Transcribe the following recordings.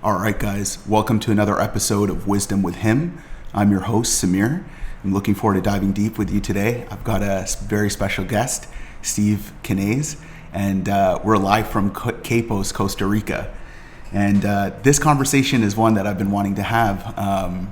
All right, guys, welcome to another episode of Wisdom with Him. I'm your host, Samir. I'm looking forward to diving deep with you today. I've got a very special guest, Steve Knaze, and we're live from Capos, Costa Rica. And this conversation is one that I've been wanting to have.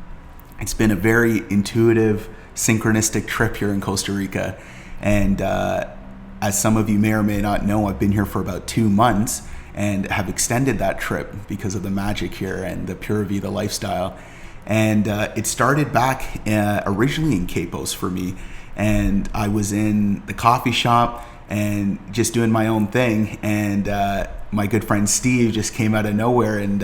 It's been a very intuitive, synchronistic trip here in Costa Rica. And as some of you may or may not know, I've been here for about 2 months and have extended that trip because of the magic here and the pura vida lifestyle. And it started back originally in Capos for me. And I was in the coffee shop and just doing my own thing. And my good friend Steve just came out of nowhere and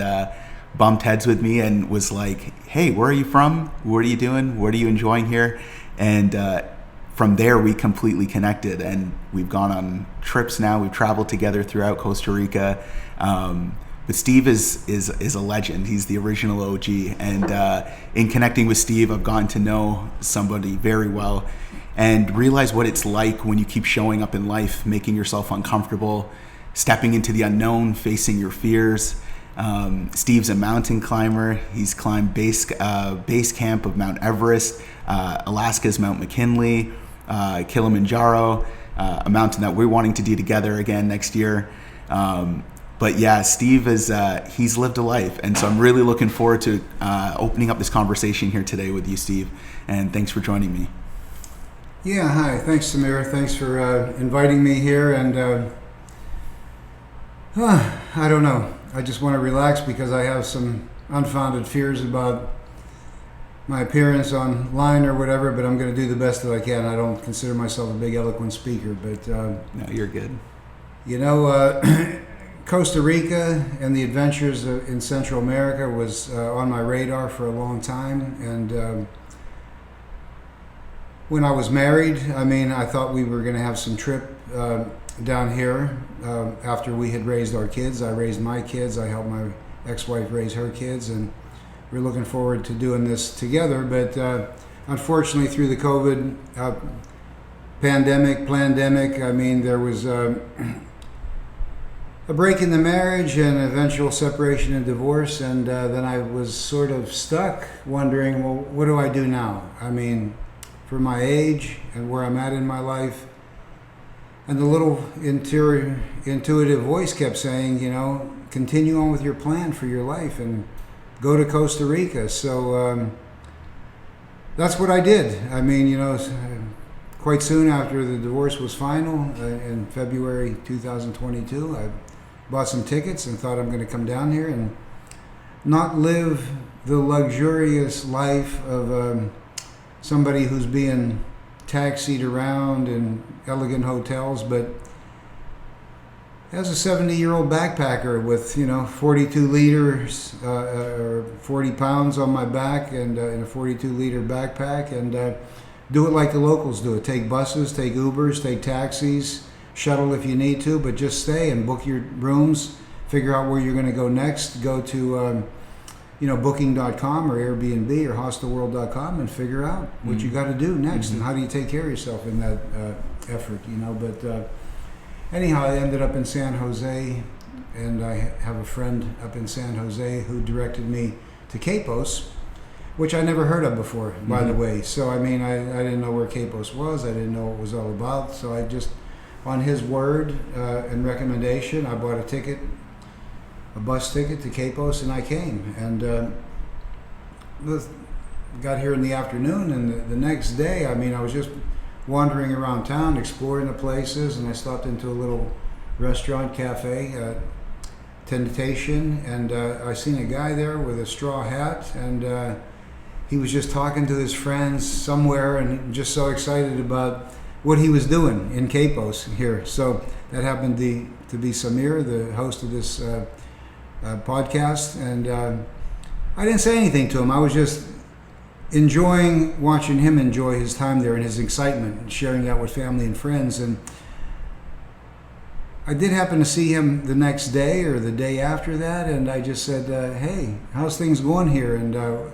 bumped heads with me and was like, hey, where are you from? What are you doing? What are you enjoying here? And from there, we completely connected, and we've gone on trips now. We've traveled together throughout Costa Rica. But Steve is a legend. He's the original OG. And in connecting with Steve, I've gotten to know somebody very well and realize what it's like when you keep showing up in life, making yourself uncomfortable, stepping into the unknown, facing your fears. Steve's a mountain climber. He's climbed base camp of Mount Everest, Alaska's Mount McKinley, Kilimanjaro, a mountain that we're wanting to do together again next year. But yeah, Steve he's lived a life. And so I'm really looking forward to opening up this conversation here today with you, Steve. And thanks for joining me. Yeah, hi. Thanks, Samir. Thanks for inviting me here. And I don't know. I just want to relax because I have some unfounded fears about my appearance online or whatever, but I'm going to do the best that I can. I don't consider myself a big eloquent speaker, but no, you're good. You know, Costa Rica and the adventures in Central America was on my radar for a long time. And when I was married, I thought we were going to have some trip down here after we had raised our kids. I raised my kids. I helped my ex-wife raise her kids, and we're looking forward to doing this together. But unfortunately, through the COVID pandemic, there was a break in the marriage and eventual separation and divorce, and then I was sort of stuck wondering, well, what do I do now? For my age and where I'm at in my life. And the little intuitive voice kept saying, continue on with your plan for your life and go to Costa Rica. So that's what I did. Quite soon after the divorce was final, in February 2022, I bought some tickets and thought I'm going to come down here and not live the luxurious life of somebody who's being taxied around in elegant hotels, but as a 70-year-old backpacker with 42 liters or 40 pounds on my back and in a 42-liter backpack, and do it like the locals do it. Take buses, take Ubers, take taxis, shuttle if you need to, but just stay and book your rooms, figure out where you're going to go next, go to booking.com or Airbnb or hostelworld.com and figure out what you got to do next and how do you take care of yourself in that effort, But anyhow, I ended up in San Jose, and I have a friend up in San Jose who directed me to Capos, which I never heard of before, by the way. So, I didn't know where Capos was. I didn't know what it was all about. So I just, on his word and recommendation, I bought a bus ticket to Capos, and I came. And got here in the afternoon, and the next day, I was just wandering around town, exploring the places, and I stopped into a little restaurant, cafe, Temptation, and I seen a guy there with a straw hat, and he was just talking to his friends somewhere, and just so excited about what he was doing in Capos here. So that happened to be Samir, the host of this podcast, and I didn't say anything to him. I was just enjoying watching him enjoy his time there and his excitement and sharing that with family and friends. And I did happen to see him the next day or the day after that, and I just said, hey, how's things going here? And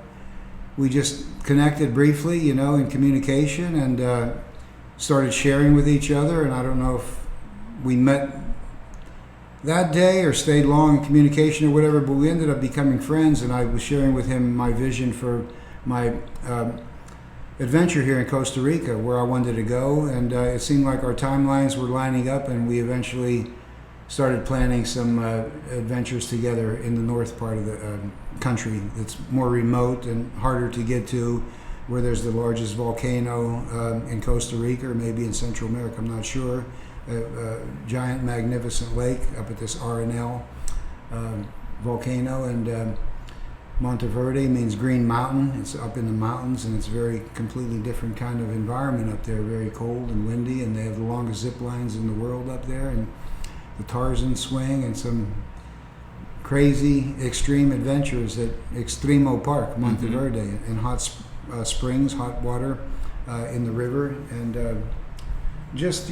we just connected briefly, in communication, and started sharing with each other. And I don't know if we met that day or stayed long in communication or whatever, but we ended up becoming friends, and I was sharing with him my vision for my adventure here in Costa Rica, where I wanted to go, and it seemed like our timelines were lining up, and we eventually started planning some adventures together in the north part of the country. It's more remote and harder to get to, where there's the largest volcano in Costa Rica, or maybe in Central America, I'm not sure. A giant, magnificent lake up at this RNL volcano, and Monteverde means green mountain. It's up in the mountains, and it's very completely different kind of environment up there, very cold and windy, and they have the longest zip lines in the world up there, and the Tarzan swing, and some crazy extreme adventures at Extremo Park, Monteverde, in hot springs, hot water in the river, and just,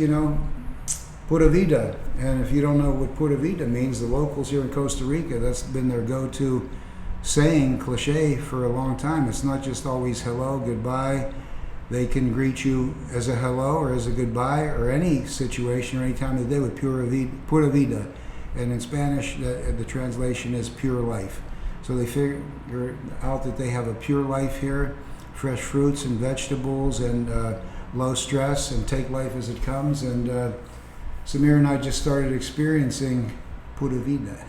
Pura Vida. And if you don't know what Pura Vida means, the locals here in Costa Rica, that's been their go-to saying, cliche, for a long time. It's not just always hello, goodbye. They can greet you as a hello or as a goodbye, or any situation or any time of the day with Pura Vida. And in Spanish, the translation is pure life. So they figure out that they have a pure life here, fresh fruits and vegetables, and low stress, and take life as it comes. And Samir and I just started experiencing Pura Vida.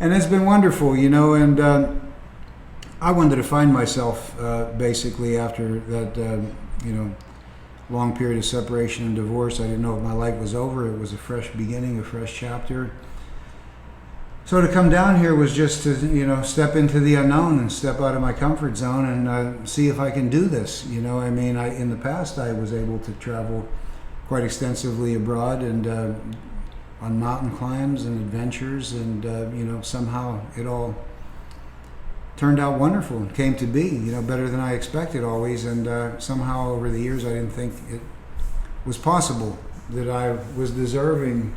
And it's been wonderful, and I wanted to find myself basically after that, long period of separation and divorce. I didn't know if my life was over. It was a fresh beginning, a fresh chapter. So to come down here was just to, step into the unknown and step out of my comfort zone and see if I can do this. In the past, I was able to travel quite extensively abroad and on mountain climbs and adventures, and somehow it all turned out wonderful and came to be, better than I expected always. And somehow over the years, I didn't think it was possible that I was deserving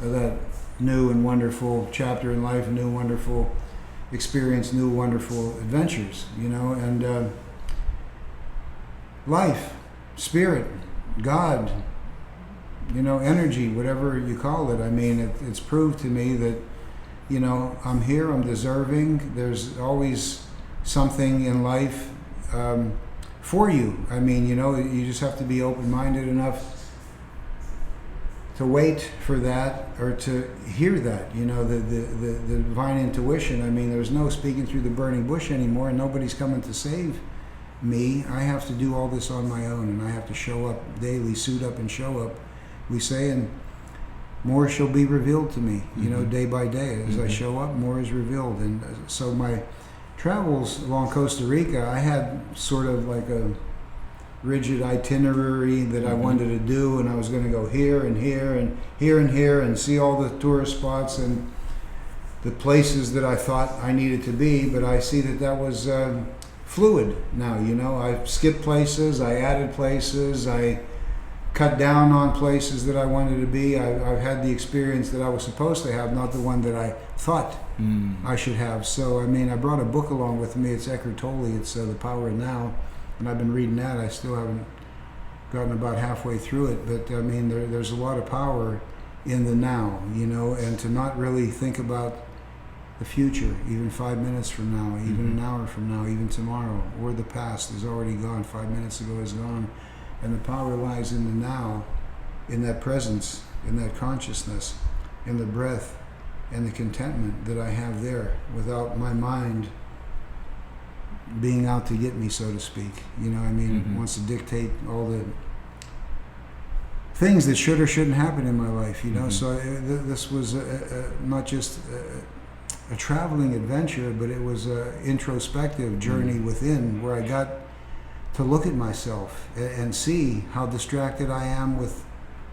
of that new and wonderful chapter in life, new wonderful experience, new wonderful adventures, and life, spirit, God, energy, whatever you call it. I mean, it's proved to me that, I'm here, I'm deserving. There's always something in life for you. I mean, you just have to be open-minded enough to wait for that, or to hear that, the divine intuition. I mean, there's no speaking through the burning bush anymore, and nobody's coming to save me. I have to do all this on my own, and I have to show up daily, suit up and show up, we say, and more shall be revealed to me, day by day. As I show up, more is revealed. And so my travels along Costa Rica, I had sort of like a rigid itinerary that I wanted to do, and I was going to go here and here and here and here and see all the tourist spots and the places that I thought I needed to be. But I see that was fluid now. I skipped places, I added places, I cut down on places that I wanted to be. I've had the experience that I was supposed to have, not the one that I thought I should have. So, I mean, I brought a book along with me. It's Eckhart Tolle. It's The Power of Now. And I've been reading that. I still haven't gotten about halfway through it. But, I mean, there's a lot of power in the now, and to not really think about the future, even 5 minutes from now, even an hour from now, even tomorrow, or the past is already gone. 5 minutes ago is gone. And the power lies in the now, in that presence, in that consciousness, in the breath, and the contentment that I have there, without my mind being out to get me, so to speak. Wants to dictate all the things that should or shouldn't happen in my life, So this was not just a traveling adventure, but it was an introspective journey within, where I got to look at myself and see how distracted I am with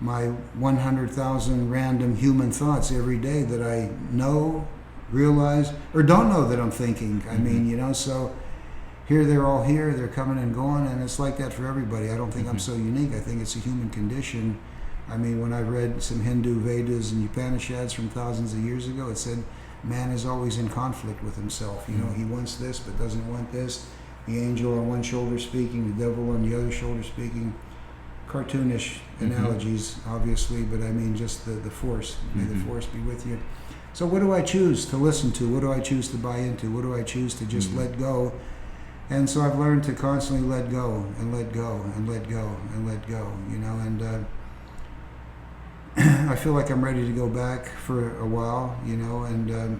my 100,000 random human thoughts every day that I know, realize, or don't know that I'm thinking. I mean, so here they're all here, they're coming and going, and it's like that for everybody. I don't think I'm so unique. I think it's a human condition. I mean, when I read some Hindu Vedas and Upanishads from thousands of years ago, it said man is always in conflict with himself. He wants this but doesn't want this. The angel on one shoulder speaking, the devil on the other shoulder speaking, cartoonish analogies, obviously, but I mean just the force. May the force be with you. So what do I choose to listen to? What do I choose to buy into? What do I choose to just let go? And so I've learned to constantly let go and let go and let go and let go, you know, and I feel like I'm ready to go back for a while, you know, and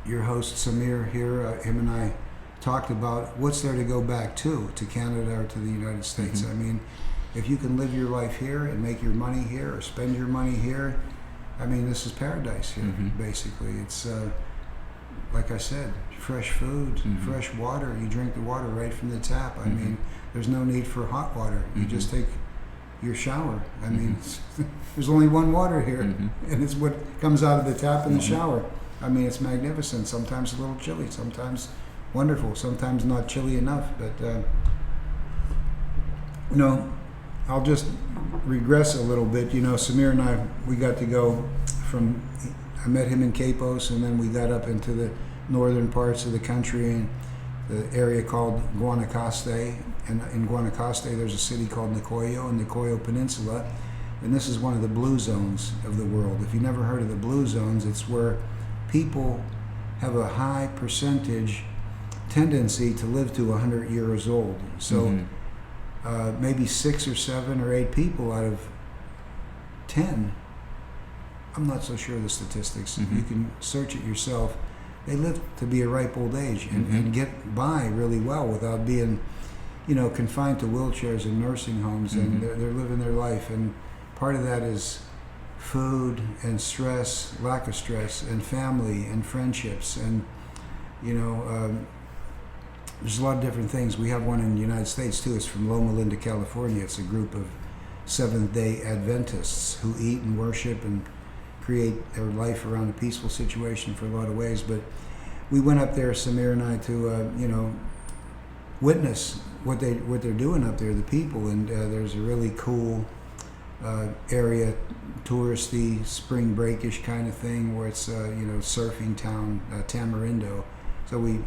your host Samir here, him and I talked about what's there to go back to Canada or to the United States. I mean, if you can live your life here and make your money here or spend your money here, I mean, this is paradise here, basically. It's, like I said, fresh food, fresh water. You drink the water right from the tap. I mean, there's no need for hot water. You just take your shower. I mean, there's only one water here, and it's what comes out of the tap in the shower. I mean, it's magnificent. Sometimes a little chilly, sometimes wonderful, sometimes not chilly enough. But, you know, I'll just regress a little bit. You know, Samir and I, we got to go from, I met him in Capos, and then we got up into the northern parts of the country, and the area called Guanacaste. And in Guanacaste, there's a city called Nicoyo, and Nicoyo Peninsula. And this is one of the blue zones of the world. If you've never heard of the blue zones, it's where people have a high percentage tendency to live to 100 years old. So maybe 6 or 7 or 8 people out of 10, I'm not so sure of the statistics, you can search it yourself, they live to be a ripe old age and get by really well without being, you know, confined to wheelchairs and nursing homes, and they're living their life. And part of that is food and stress, lack of stress, and family and friendships, and, you know, there's a lot of different things. We have one in the United States too. It's from Loma Linda, California. It's a group of Seventh-day Adventists who eat and worship and create their life around a peaceful situation for a lot of ways. But we went up there, Samir and I, to you know, witness what they're doing up there, the people. And there's a really cool area, touristy, spring breakish kind of thing, where it's you know, surfing town, Tamarindo. So we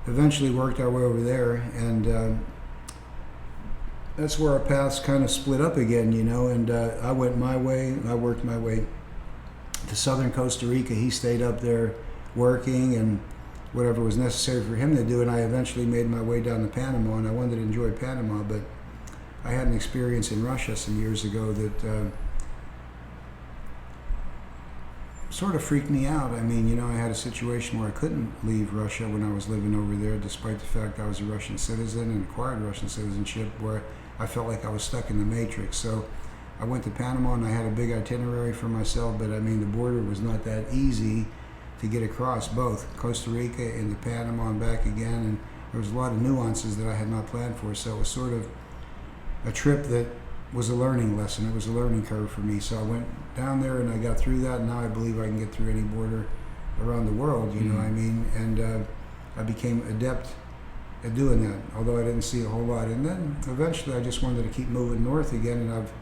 eventually worked our way over there, and that's where our paths kind of split up again, you know. And I went my way, I worked my way to southern Costa Rica. He stayed up there working and whatever was necessary for him to do, and I eventually made my way down to Panama, and I wanted to enjoy Panama, but I had an experience in Russia some years ago that sort of freaked me out. I mean, you know, I had a situation where I couldn't leave Russia when I was living over there, despite the fact I was a Russian citizen and acquired Russian citizenship, where I felt like I was stuck in the Matrix. So I went to Panama, and I had a big itinerary for myself, but I mean, the border was not that easy to get across, both Costa Rica into Panama and back again, and there was a lot of nuances that I had not planned for. So it was sort of a trip that was a learning lesson. It was a learning curve for me. So I went down there and I got through that, and now I believe I can get through any border around the world, you know what I mean? And I became adept at doing that, although I didn't see a whole lot. And then eventually I just wanted to keep moving north again, and I've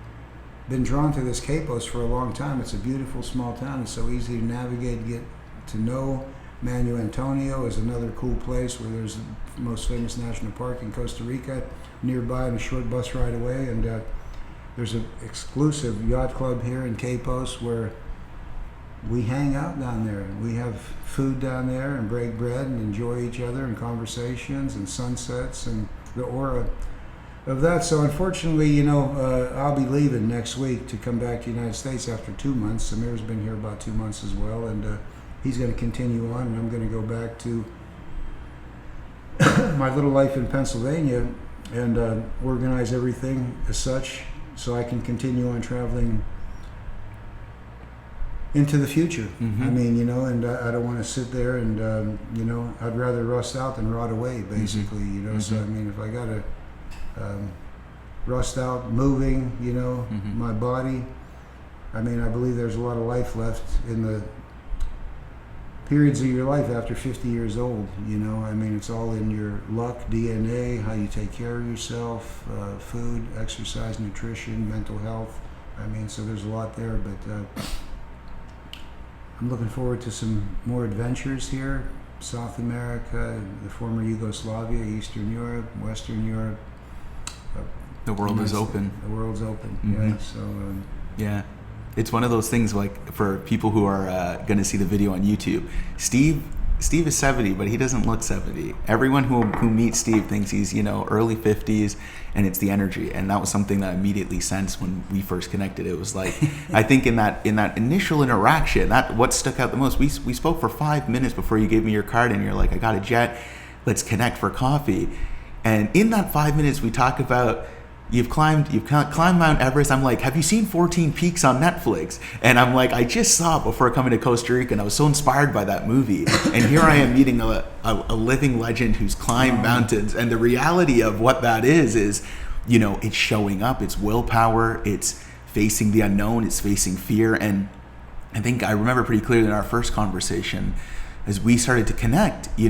been drawn to this Capos for a long time. It's a beautiful small town. It's so easy to navigate, get to know. Manu Antonio is another cool place where there's the most famous national park in Costa Rica nearby, and a short bus ride away. And there's an exclusive yacht club here in Capos where we hang out down there. We have food down there and break bread and enjoy each other and conversations and sunsets and the aura of that. So unfortunately, you know, I'll be leaving next week to come back to the United States after 2 months. Samir's been here about 2 months as well, and he's going to continue on, and I'm going to go back to my little life in Pennsylvania and organize everything as such so I can continue on traveling into the future. I mean, you know, and I don't want to sit there and, you know, I'd rather rust out than rot away, basically, you know. So, I mean, if I got to rust out moving, you know, my body, I mean, I believe there's a lot of life left in the periods of your life after 50 years old, you know. I mean, it's all in your luck, DNA, how you take care of yourself, food, exercise, nutrition, mental health. I mean, so there's a lot there, but I'm looking forward to some more adventures here. South America, the former Yugoslavia, Eastern Europe, Western Europe, The world is open. The world's open. Mm-hmm. Yeah. So. Yeah. It's one of those things, like, for people who are going to see the video on YouTube, Steve is 70, but he doesn't look 70. Everyone who meets Steve thinks he's, early 50s, and it's the energy. And that was something that I immediately sensed when we first connected. It was like, I think in that initial interaction, that what stuck out the most. We spoke for 5 minutes before you gave me your card, and you're like, I got a jet, let's connect for coffee. And in that 5 minutes, we talk about, You've climbed Mount Everest. I'm like, have you seen 14 Peaks on Netflix? And I'm like, I just saw it before coming to Costa Rica, and I was so inspired by that movie. And here I am meeting a living legend who's climbed mountains. And the reality of what that is, it's showing up. It's willpower. It's facing the unknown. It's facing fear. And I think I remember pretty clearly in our first conversation, as we started to connect, we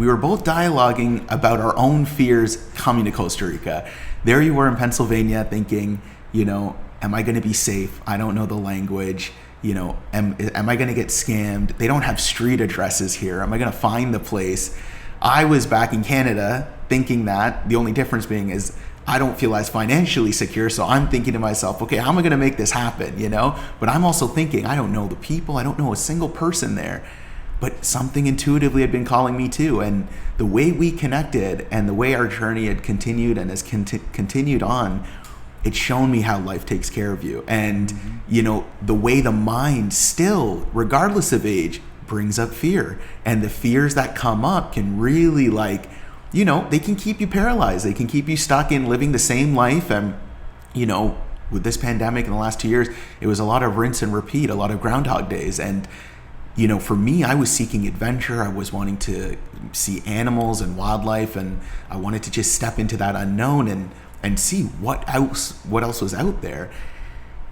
were both dialoguing about our own fears coming to Costa Rica. There you were in Pennsylvania thinking, am I going to be safe? I don't know the language. Am I going to get scammed? They don't have street addresses here. Am I going to find the place? I was back in Canada thinking that, the only difference being is I don't feel as financially secure. So I'm thinking to myself, okay, how am I going to make this happen? But I'm also thinking, I don't know the people. I don't know a single person there. But something intuitively had been calling me too. And the way we connected and the way our journey had continued and has continued on, it's shown me how life takes care of you. And, the way the mind still, regardless of age, brings up fear. And the fears that come up can really they can keep you paralyzed. They can keep you stuck in living the same life. And, with this pandemic in the last 2 years, it was a lot of rinse and repeat, a lot of Groundhog Days. And for me, I was seeking adventure. I was wanting to see animals and wildlife, and I wanted to just step into that unknown and see what else was out there.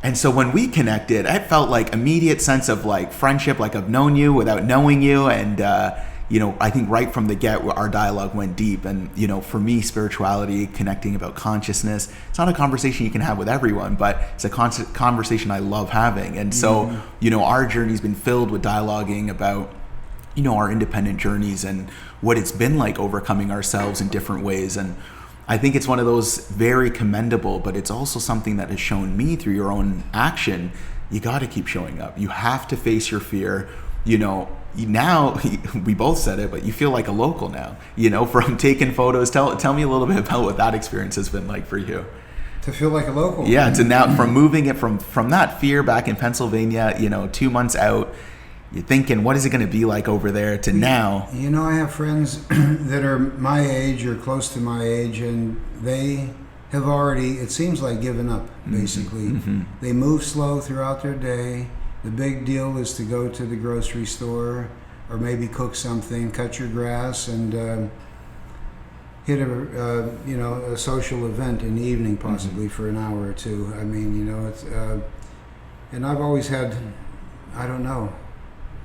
And so when we connected, I felt like immediate sense of friendship, like I've known you without knowing you. And, I think right from the get, our dialogue went deep. And, for me, spirituality, connecting about consciousness, it's not a conversation you can have with everyone, but it's a conversation I love having. And so, our journey's been filled with dialoguing about, our independent journeys and what it's been like overcoming ourselves in different ways. And I think it's one of those very commendable, but it's also something that has shown me through your own action. You got to keep showing up. You have to face your fear. Now we both said it, but you feel like a local now, from taking photos. Tell me a little bit about what that experience has been like for you. To feel like a local. Yeah. To now, from moving it from that fear back in Pennsylvania, 2 months out, you're thinking, what is it going to be like over there, to now? I have friends that are my age or close to my age, and they have already, it seems like, given up, basically. Mm-hmm. They move slow throughout their day. The big deal is to go to the grocery store or maybe cook something, cut your grass, and hit a social event in the evening, possibly for an hour or two. I mean, it's and I've always had, I don't know,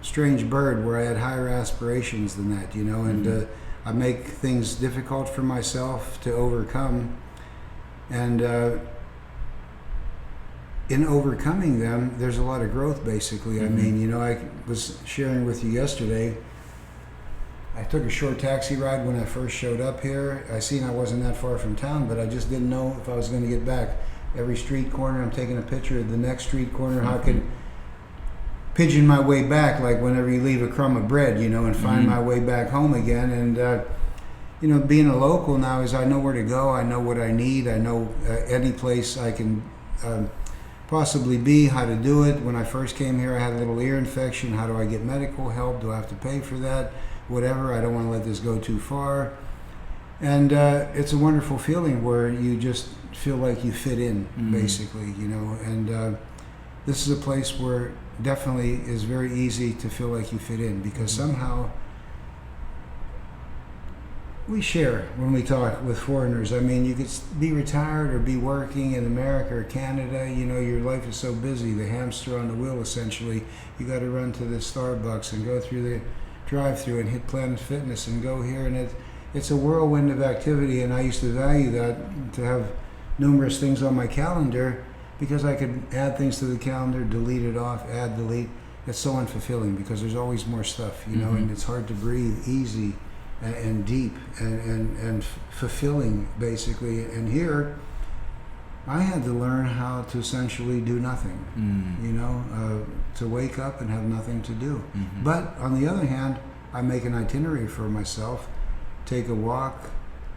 strange bird where I had higher aspirations than that, and I make things difficult for myself to overcome, and in overcoming them, there's a lot of growth, basically. I mean, I was sharing with you yesterday, I took a short taxi ride when I first showed up here. I seen I wasn't that far from town, but I just didn't know if I was going to get back. Every street corner, I'm taking a picture of the next street corner, how I could pigeon my way back, like whenever you leave a crumb of bread, and find my way back home again. And, being a local now is I know where to go. I know what I need. I know any place I can possibly be, how to do it. When I first came here, I had a little ear infection. How do I get medical help? Do I have to pay for that? Whatever. I don't want to let this go too far. And it's a wonderful feeling where you just feel like you fit in, basically, and this is a place where definitely is very easy to feel like you fit in, because somehow we share when we talk with foreigners. I mean, you could be retired or be working in America or Canada. Your life is so busy, the hamster on the wheel, essentially. You got to run to the Starbucks and go through the drive-through and hit Planet Fitness and go here. And it's a whirlwind of activity, and I used to value that, to have numerous things on my calendar, because I could add things to the calendar, delete it off, add, delete. It's so unfulfilling because there's always more stuff, and it's hard to breathe easy and deep and fulfilling, basically. And here, I had to learn how to essentially do nothing, to wake up and have nothing to do. Mm-hmm. But on the other hand, I make an itinerary for myself, take a walk,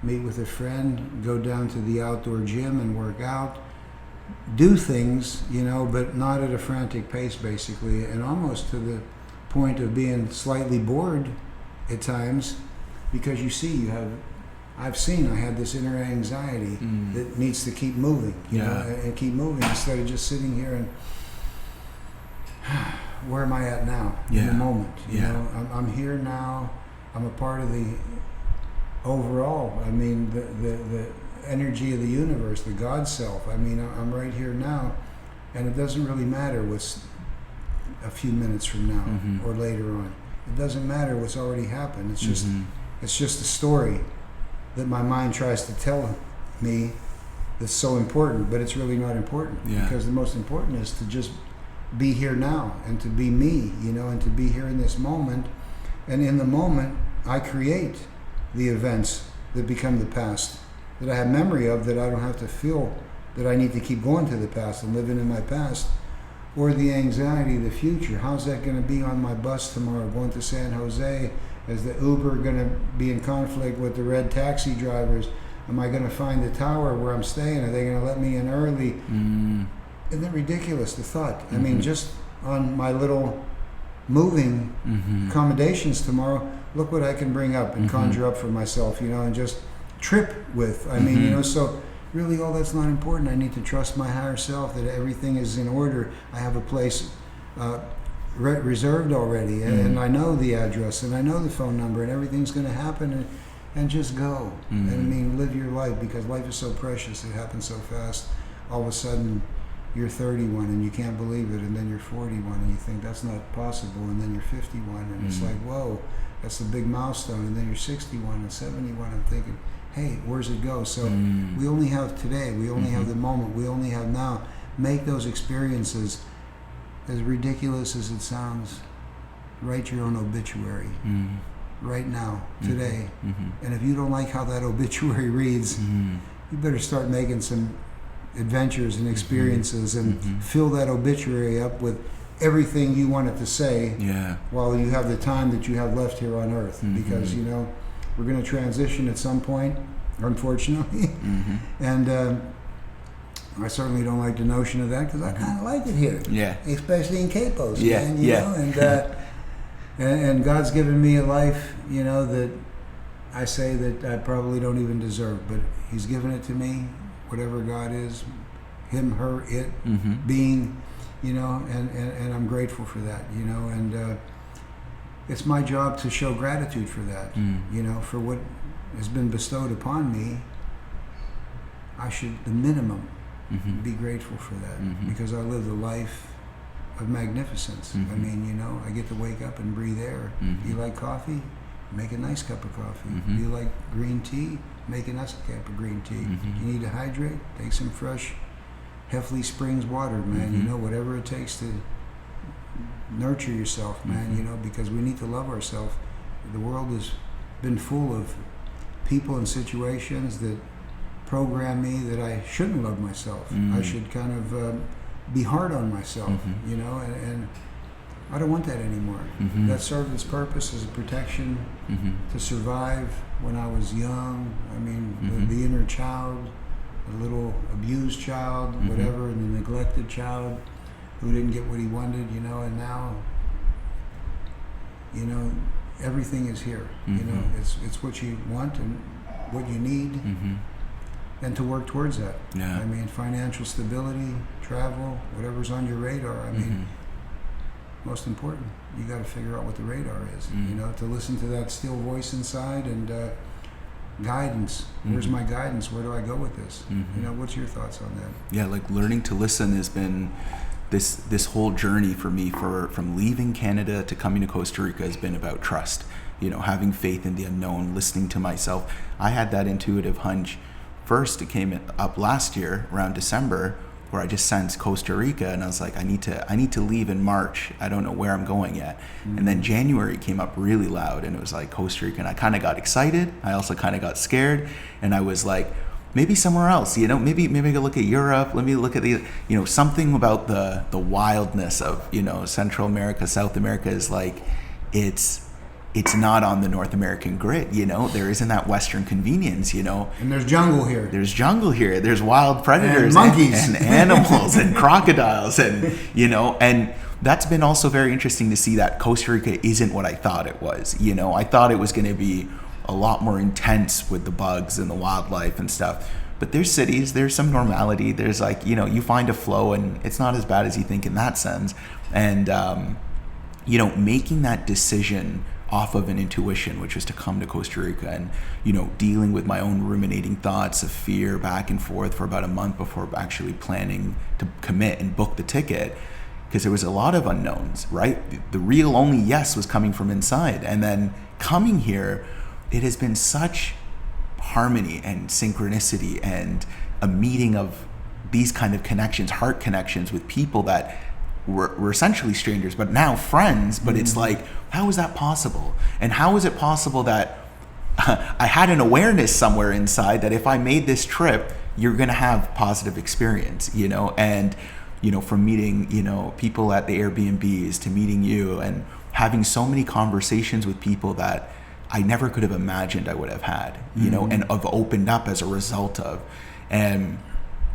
meet with a friend, go down to the outdoor gym and work out, do things, but not at a frantic pace, basically, and almost to the point of being slightly bored at times, because I had this inner anxiety that needs to keep moving, and keep moving instead of just sitting here and where am I at now in the moment? I'm here now. I'm a part of the overall. I mean, the energy of the universe, the God self. I mean, I'm right here now, and it doesn't really matter what's a few minutes from now or later on. It doesn't matter what's already happened. It's just a story that my mind tries to tell me that's so important, but it's really not important, because the most important is to just be here now and to be me, and to be here in this moment. And in the moment, I create the events that become the past, that I have memory of, that I don't have to feel that I need to keep going to the past and living in my past. Or the anxiety of the future. How's that going to be on my bus tomorrow going to San Jose? Is the Uber going to be in conflict with the red taxi drivers? Am I going to find the tower where I'm staying? Are they going to let me in early? Isn't that ridiculous, the thought? I mean, just on my little moving accommodations tomorrow, look what I can bring up and conjure up for myself, and just trip with. I mean, so really all that's not important. I need to trust my higher self that everything is in order. I have a place reserved already, and I know the address, and I know the phone number, and everything's going to happen, and just go. And I mean, live your life, because life is so precious. It happens so fast. All of a sudden, you're 31 and you can't believe it, and then you're 41 and you think that's not possible, and then you're 51 and it's like, whoa, that's a big milestone, and then you're 61 and 71. I'm thinking, hey, where's it go? So we only have today, we only have the moment, we only have now. Make those experiences, as ridiculous as it sounds, write your own obituary right now, today. And if you don't like how that obituary reads, you better start making some adventures and experiences and fill that obituary up with everything you want it to say while you have the time that you have left here on earth, because we're going to transition at some point, unfortunately. And I certainly don't like the notion of that, because I kind of like it here, especially in Capos, man, and God's given me a life, that I say that I probably don't even deserve, but He's given it to me, whatever God is, Him, her, it, being, and I'm grateful for that, and it's my job to show gratitude for that, for what has been bestowed upon me. I should, the minimum, be grateful for that, because I lived a life of magnificence. I mean, I get to wake up and breathe air. You like coffee? Make a nice cup of coffee. You like green tea? Make a nice cup of green tea. You need to hydrate? Take some fresh Heffley Springs water, man. Whatever it takes to nurture yourself, man, because we need to love ourselves. The world has been full of people and situations that program me that I shouldn't love myself. I should kind of be hard on myself, and I don't want that anymore. That served its purpose as a protection to survive when I was young. I mean, the inner child, the little abused child, whatever, and the neglected child who didn't get what he wanted, and now, everything is here. It's what you want and what you need, and to work towards that. I mean, financial stability, travel, whatever's on your radar. I mean, most important, you got to figure out what the radar is. To listen to that still voice inside, and guidance. Where's my guidance? Where do I go with this? What's your thoughts on that? Yeah, like learning to listen has been this whole journey for me. From leaving Canada to coming to Costa Rica has been about trust. Having faith in the unknown, listening to myself. I had that intuitive hunch. First, it came up last year around December, where I just sensed Costa Rica, and I was like, I need to leave in March. I don't know where I'm going yet. And then January came up really loud, and it was like Costa Rica, and I kind of got excited. I also kind of got scared, and I was like, maybe somewhere else, maybe I could look at Europe. Let me look at something about the wildness of, Central America, South America is like, it's not on the North American grid, there isn't that Western convenience, And there's jungle here. There's wild predators and monkeys and animals and crocodiles and, and that's been also very interesting to see that Costa Rica isn't what I thought it was. I thought it was going to be a lot more intense with the bugs and the wildlife and stuff. But there's cities, there's some normality. There's like, you find a flow and it's not as bad as you think in that sense. And, making that decision off of an intuition, which was to come to Costa Rica and, dealing with my own ruminating thoughts of fear back and forth for about a month before actually planning to commit and book the ticket. Because there was a lot of unknowns, right? The real only yes was coming from inside. And then coming here, it has been such harmony and synchronicity and a meeting of these kind of connections, heart connections with people that were essentially strangers, but now friends. But it's like, how is that possible? And how is it possible that I had an awareness somewhere inside that if I made this trip, you're going to have positive experience, and, from meeting, people at the Airbnbs to meeting you and having so many conversations with people that I never could have imagined I would have had, and have opened up as a result of. And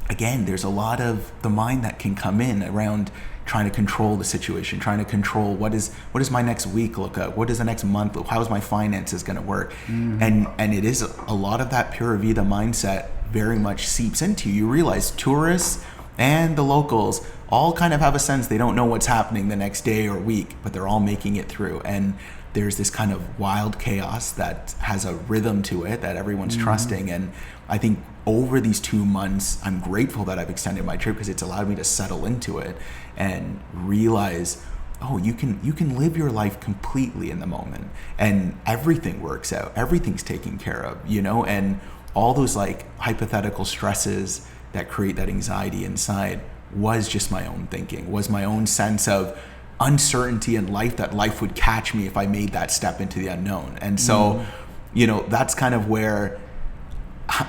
again, there's a lot of the mind that can come in around trying to control the situation, trying to control what is my next week look like, what is the next month, how is my finances going to work, and it is a lot of that pura vida mindset very much seeps into you. You realize tourists and the locals all kind of have a sense they don't know what's happening the next day or week, but they're all making it through. And there's this kind of wild chaos that has a rhythm to it that everyone's trusting. And I think over these 2 months, I'm grateful that I've extended my trip because it's allowed me to settle into it and realize, oh, you can live your life completely in the moment and everything works out. Everything's taken care of, and all those like hypothetical stresses that create that anxiety inside was just my own thinking, was my own sense of uncertainty in life, that life would catch me if I made that step into the unknown. And so, that's kind of where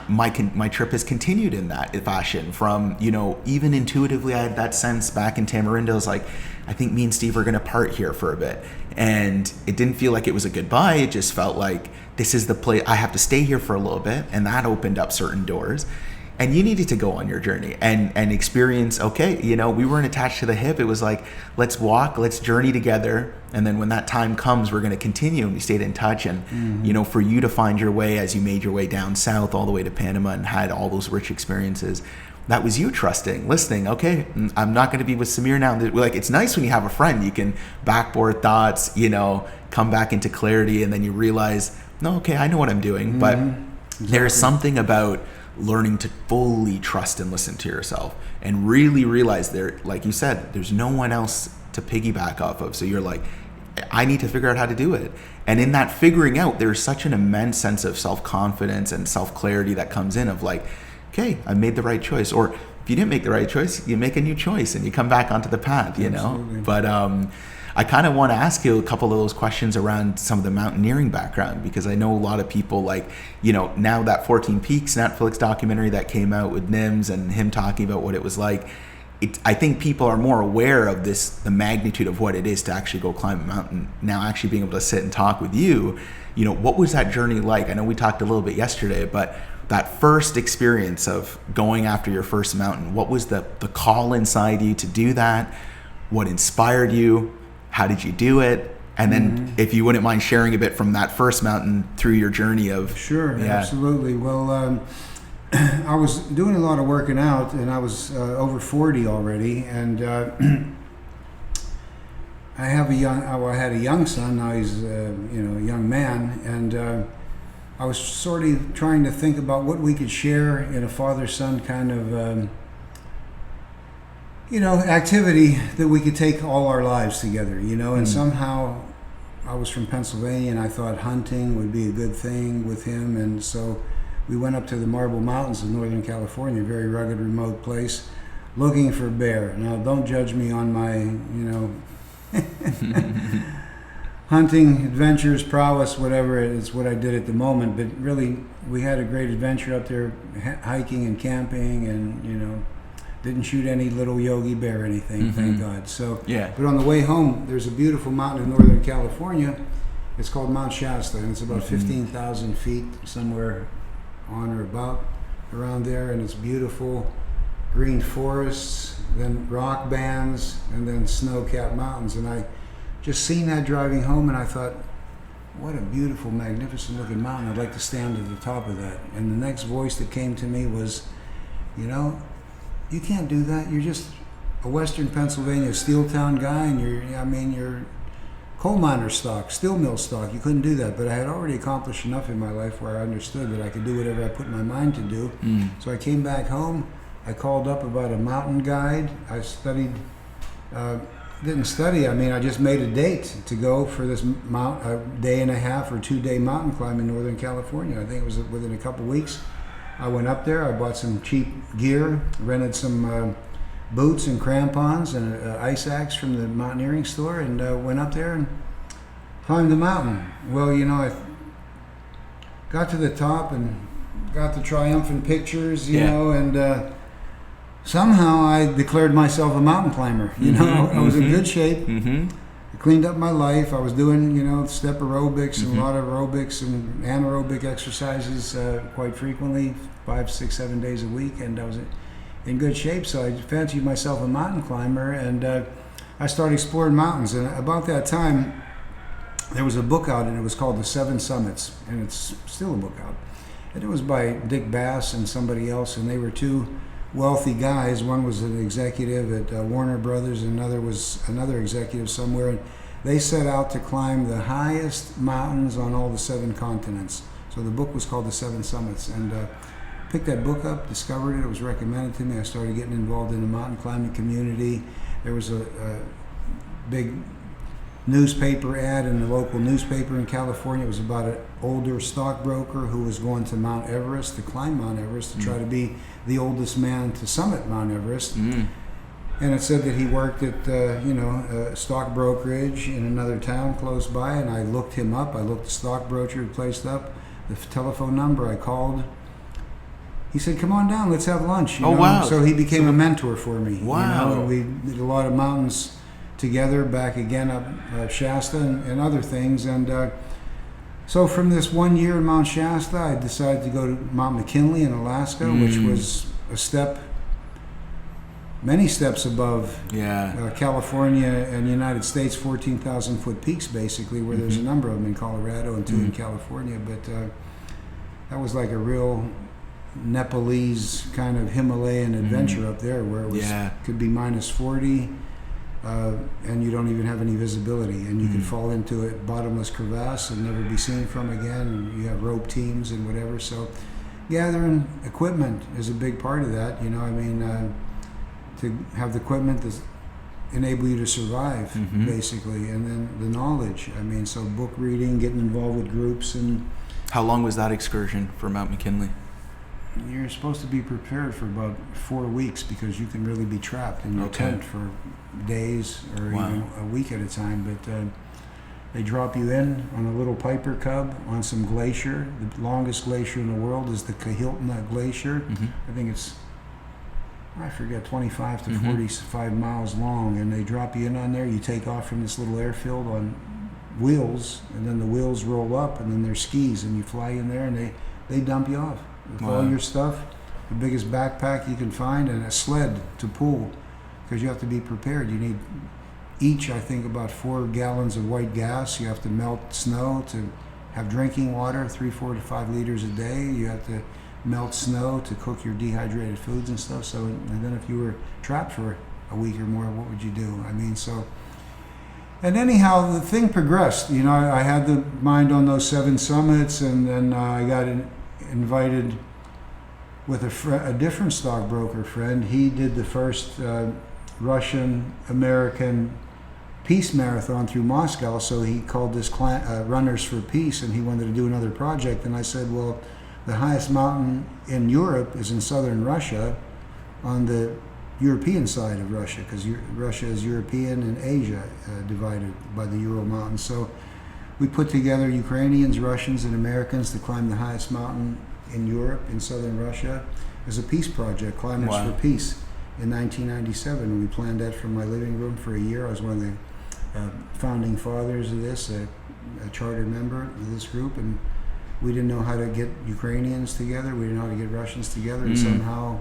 my trip has continued in that fashion from, even intuitively, I had that sense back in Tamarindo's, like, I think me and Steve are going to part here for a bit. And it didn't feel like it was a goodbye. It just felt like this is the place, I have to stay here for a little bit. And that opened up certain doors. And you needed to go on your journey and experience, okay, we weren't attached to the hip. It was like, let's walk, let's journey together. And then when that time comes, we're going to continue. And we stayed in touch. And, for you to find your way as you made your way down south all the way to Panama and had all those rich experiences, that was you trusting, listening. Okay, I'm not going to be with Samir now. Like, it's nice when you have a friend, you can backboard thoughts, come back into clarity. And then you realize, no, okay, I know what I'm doing. But there's something about learning to fully trust and listen to yourself and really realize there, like you said, there's no one else to piggyback off of. So you're like, I need to figure out how to do it. And in that figuring out, there's such an immense sense of self-confidence and self-clarity that comes in of like, okay, I made the right choice. Or if you didn't make the right choice, you make a new choice and you come back onto the path, Absolutely. But I kind of want to ask you a couple of those questions around some of the mountaineering background, because I know a lot of people like, now that 14 Peaks Netflix documentary that came out with Nims and him talking about what it was like, I think people are more aware of the magnitude of what it is to actually go climb a mountain. Now actually being able to sit and talk with you, what was that journey like? I know we talked a little bit yesterday, but that first experience of going after your first mountain, what was the call inside you to do that? What inspired you? How did you do it? And then if you wouldn't mind sharing a bit from that first mountain through your journey of... Sure, absolutely. Well, I was doing a lot of working out, and I was over 40 already, and I had a young son. Now he's a young man, and I was sort of trying to think about what we could share in a father-son kind of activity that we could take all our lives together, and somehow I was from Pennsylvania and I thought hunting would be a good thing with him. And so we went up to the Marble Mountains of Northern California, a very rugged, remote place, looking for bear. Now, don't judge me on my, hunting, adventures, prowess, whatever it is, what I did at the moment. But really, we had a great adventure up there, hiking and camping, and didn't shoot any little Yogi Bear or anything, thank God. So, yeah. But on the way home, there's a beautiful mountain in Northern California. It's called Mount Shasta, and it's about 15,000 feet, somewhere on or about around there, and it's beautiful. Green forests, then rock bands, and then snow-capped mountains. And I just seen that driving home, and I thought, what a beautiful, magnificent-looking mountain. I'd like to stand at the top of that. And the next voice that came to me was, you can't do that. You're just a Western Pennsylvania steel town guy, and you're coal miner stock, steel mill stock. You couldn't do that. But I had already accomplished enough in my life where I understood that I could do whatever I put my mind to do. So I came back home. I called up about a mountain guide. I studied, didn't study, I just made a date to go for this a day and a half or 2-day mountain climb in Northern California. I think it was within a couple weeks. I went up there, I bought some cheap gear, rented some boots and crampons and an ice axe from the mountaineering store, and went up there and climbed the mountain. Well, I got to the top and got the triumphant pictures, and somehow I declared myself a mountain climber. I was in good shape. I cleaned up my life. I was doing, step aerobics and a lot of aerobics and anaerobic exercises quite frequently, 5, 6, 7 days a week, and I was in good shape. So I fancied myself a mountain climber, and I started exploring mountains. And about that time, there was a book out, and it was called The 7 Summits, and it's still a book out. And it was by Dick Bass and somebody else, and they were two wealthy guys. One was an executive at Warner Brothers, and another was another executive somewhere. And they set out to climb the highest mountains on all the 7 continents. So the book was called The 7 Summits, and picked that book up, discovered it. It was recommended to me. I started getting involved in the mountain climbing community. There was a big newspaper ad in the local newspaper in California. It was about an older stockbroker who was going to Mount Everest, to climb Mount Everest, to try to be the oldest man to summit Mount Everest. And it said that he worked at a stock brokerage in another town close by, and I looked him up. I looked the stockbroker had placed up, the telephone number. I called. He said, "Come on down, let's have lunch." Wow. So he became a mentor for me. Wow. And we did a lot of mountains together, back again up Shasta and other things. And so from this 1 year in Mount Shasta, I decided to go to Mount McKinley in Alaska, which was many steps above California and United States, 14,000 foot peaks basically, where there's a number of them in Colorado and 2 in California. But that was like a real Nepalese kind of Himalayan adventure up there, where it was could be minus 40. And you don't even have any visibility, and you could fall into a bottomless crevasse and never be seen from again, and you have rope teams and whatever. So gathering equipment is a big part of that, to have the equipment that enable you to survive, basically, and then the knowledge. So book reading, getting involved with groups. And how long was that excursion for Mount McKinley? You're supposed to be prepared for about 4 weeks, because you can really be trapped in your tent for days or even a week at a time. But they drop you in on a little Piper Cub on some glacier. The longest glacier in the world is the Kahiltna Glacier. I think it's, I forget, 25 to 45 miles long. And they drop you in on there. You take off from this little airfield on wheels, and then the wheels roll up, and then there's skis, and you fly in there, and they dump you off with all your stuff, the biggest backpack you can find, and a sled to pull, because you have to be prepared. You need each, I think, about 4 gallons of white gas. You have to melt snow to have drinking water, 3, 4 to 5 liters a day. You have to melt snow to cook your dehydrated foods and stuff. So, and then if you were trapped for a week or more, what would you do? And anyhow, the thing progressed. I had the mind on those 7 summits, and then I got invited with a different stockbroker friend. He did the first Russian-American peace marathon through Moscow, so he called this Runners for Peace, and he wanted to do another project. And I said, well, the highest mountain in Europe is in southern Russia, on the European side of Russia, because Russia is European and Asia divided by the Ural Mountains. So we put together Ukrainians, Russians, and Americans to climb the highest mountain in Europe, in southern Russia, as a peace project, Climbers Wow. for Peace, in 1997. We planned that from my living room for a year. I was one of the founding fathers of this, a charter member of this group, and we didn't know how to get Ukrainians together. We didn't know how to get Russians together, and somehow,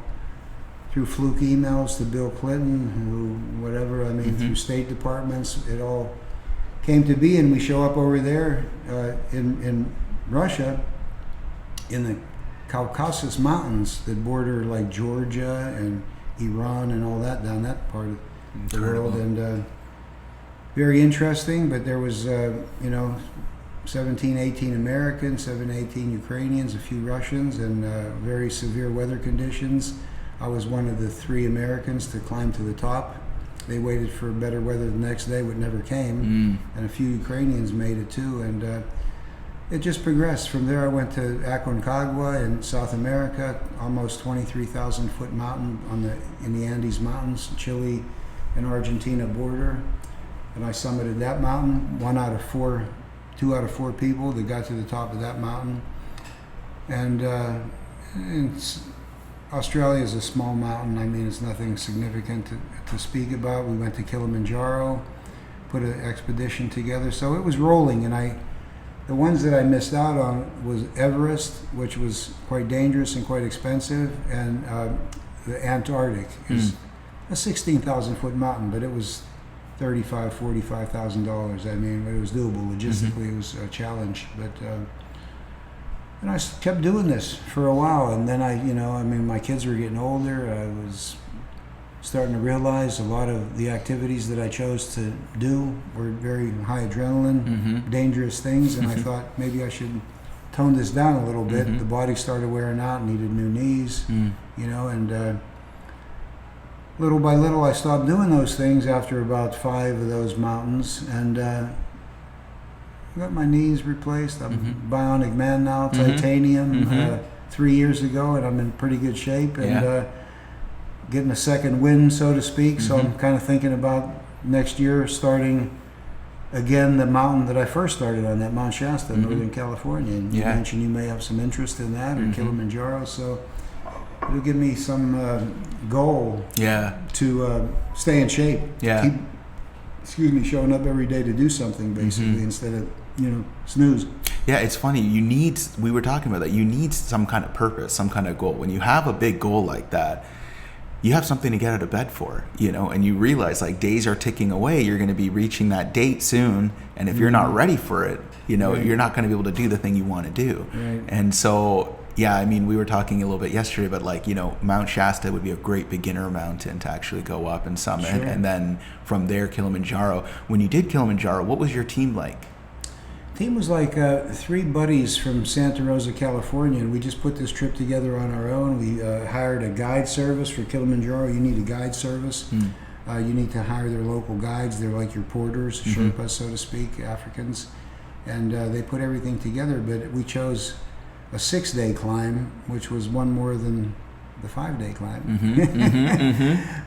through fluke emails to Bill Clinton, through State Departments, it all came to be, and we show up over there in Russia, in the Caucasus Mountains that border like Georgia and Iran and all that, down that part of the world, and very interesting. But there was 17, 18 Americans, 7, 18 Ukrainians, a few Russians, and very severe weather conditions. I was one of the 3 Americans to climb to the top. They waited for better weather the next day, but never came. And a few Ukrainians made it too, and it just progressed. From there I went to Aconcagua in South America, almost 23,000 foot mountain in the Andes Mountains, Chile and Argentina border. And I summited that mountain, 2 out of 4 people that got to the top of that mountain. And Australia is a small mountain. I mean, it's nothing significant to speak about. We went to Kilimanjaro, put an expedition together. So it was rolling, and the ones that I missed out on was Everest, which was quite dangerous and quite expensive, and the Antarctic is a 16,000 foot mountain, but it was $45,000. I mean, it was doable logistically. It was a challenge, but and I kept doing this for a while, and then my kids were getting older. I was starting to realize a lot of the activities that I chose to do were very high adrenaline, dangerous things, and I thought maybe I should tone this down a little bit. The body started wearing out, needed new knees, and little by little I stopped doing those things after about 5 of those mountains, and I got my knees replaced. I'm a bionic man now, titanium, 3 years ago, and I'm in pretty good shape, and getting a second wind, so to speak. So I'm kind of thinking about next year starting again the mountain that I first started on, that Mount Shasta, Northern California. And you mentioned you may have some interest in that, or Kilimanjaro. So it'll give me some goal to stay in shape. Keep, showing up every day to do something, basically, instead of snooze. Yeah, it's funny. We were talking about that. You need some kind of purpose, some kind of goal. When you have a big goal like that, you have something to get out of bed for, and you realize like days are ticking away. You're going to be reaching that date soon. And if you're not ready for it, you're not going to be able to do the thing you want to do. Right. And so, we were talking a little bit yesterday about Mount Shasta would be a great beginner mountain to actually go up and summit. Sure. And then from there, Kilimanjaro. When you did Kilimanjaro, what was your team like? Team was like 3 buddies from Santa Rosa, California, and we just put this trip together on our own. We hired a guide service for Kilimanjaro. You need a guide service. You need to hire their local guides. They're like your porters, Sherpas, so to speak, Africans. And they put everything together, but we chose a 6-day climb, which was one more than the 5-day climb,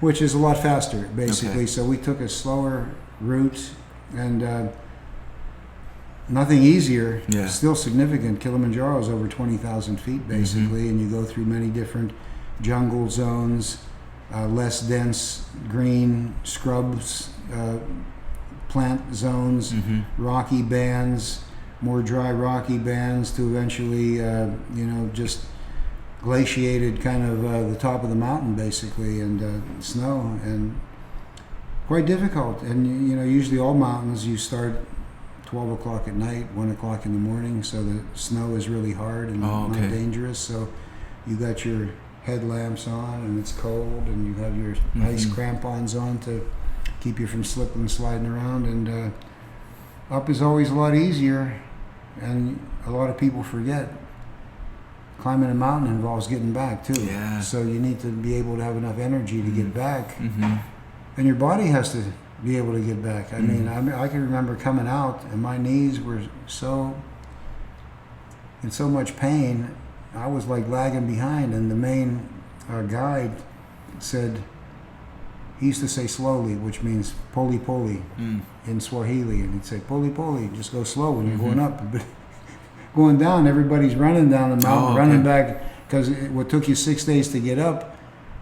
which is a lot faster, basically. Okay. So we took a slower route, and nothing easier, still significant. Kilimanjaro is over 20,000 feet, basically, and you go through many different jungle zones, less dense green scrubs, plant zones, rocky bands, more dry rocky bands, to eventually, just glaciated kind of the top of the mountain, basically, and snow, and quite difficult. And, usually all mountains you start 12 o'clock at night, 1 o'clock in the morning, so the snow is really hard and not dangerous. So you got your headlamps on, and it's cold, and you have your ice crampons on to keep you from slipping and sliding around. And up is always a lot easier, and a lot of people forget climbing a mountain involves getting back too. Yeah. So you need to be able to have enough energy to get back, and your body has to be able to get back. I mean, I can remember coming out, and my knees were in so much pain. I was like lagging behind, and the main guide said, he used to say slowly, which means poli, in Swahili, and he'd say poli poli, just go slow when you're going up. But going down, everybody's running down the mountain, running back, because what took you 6 days to get up,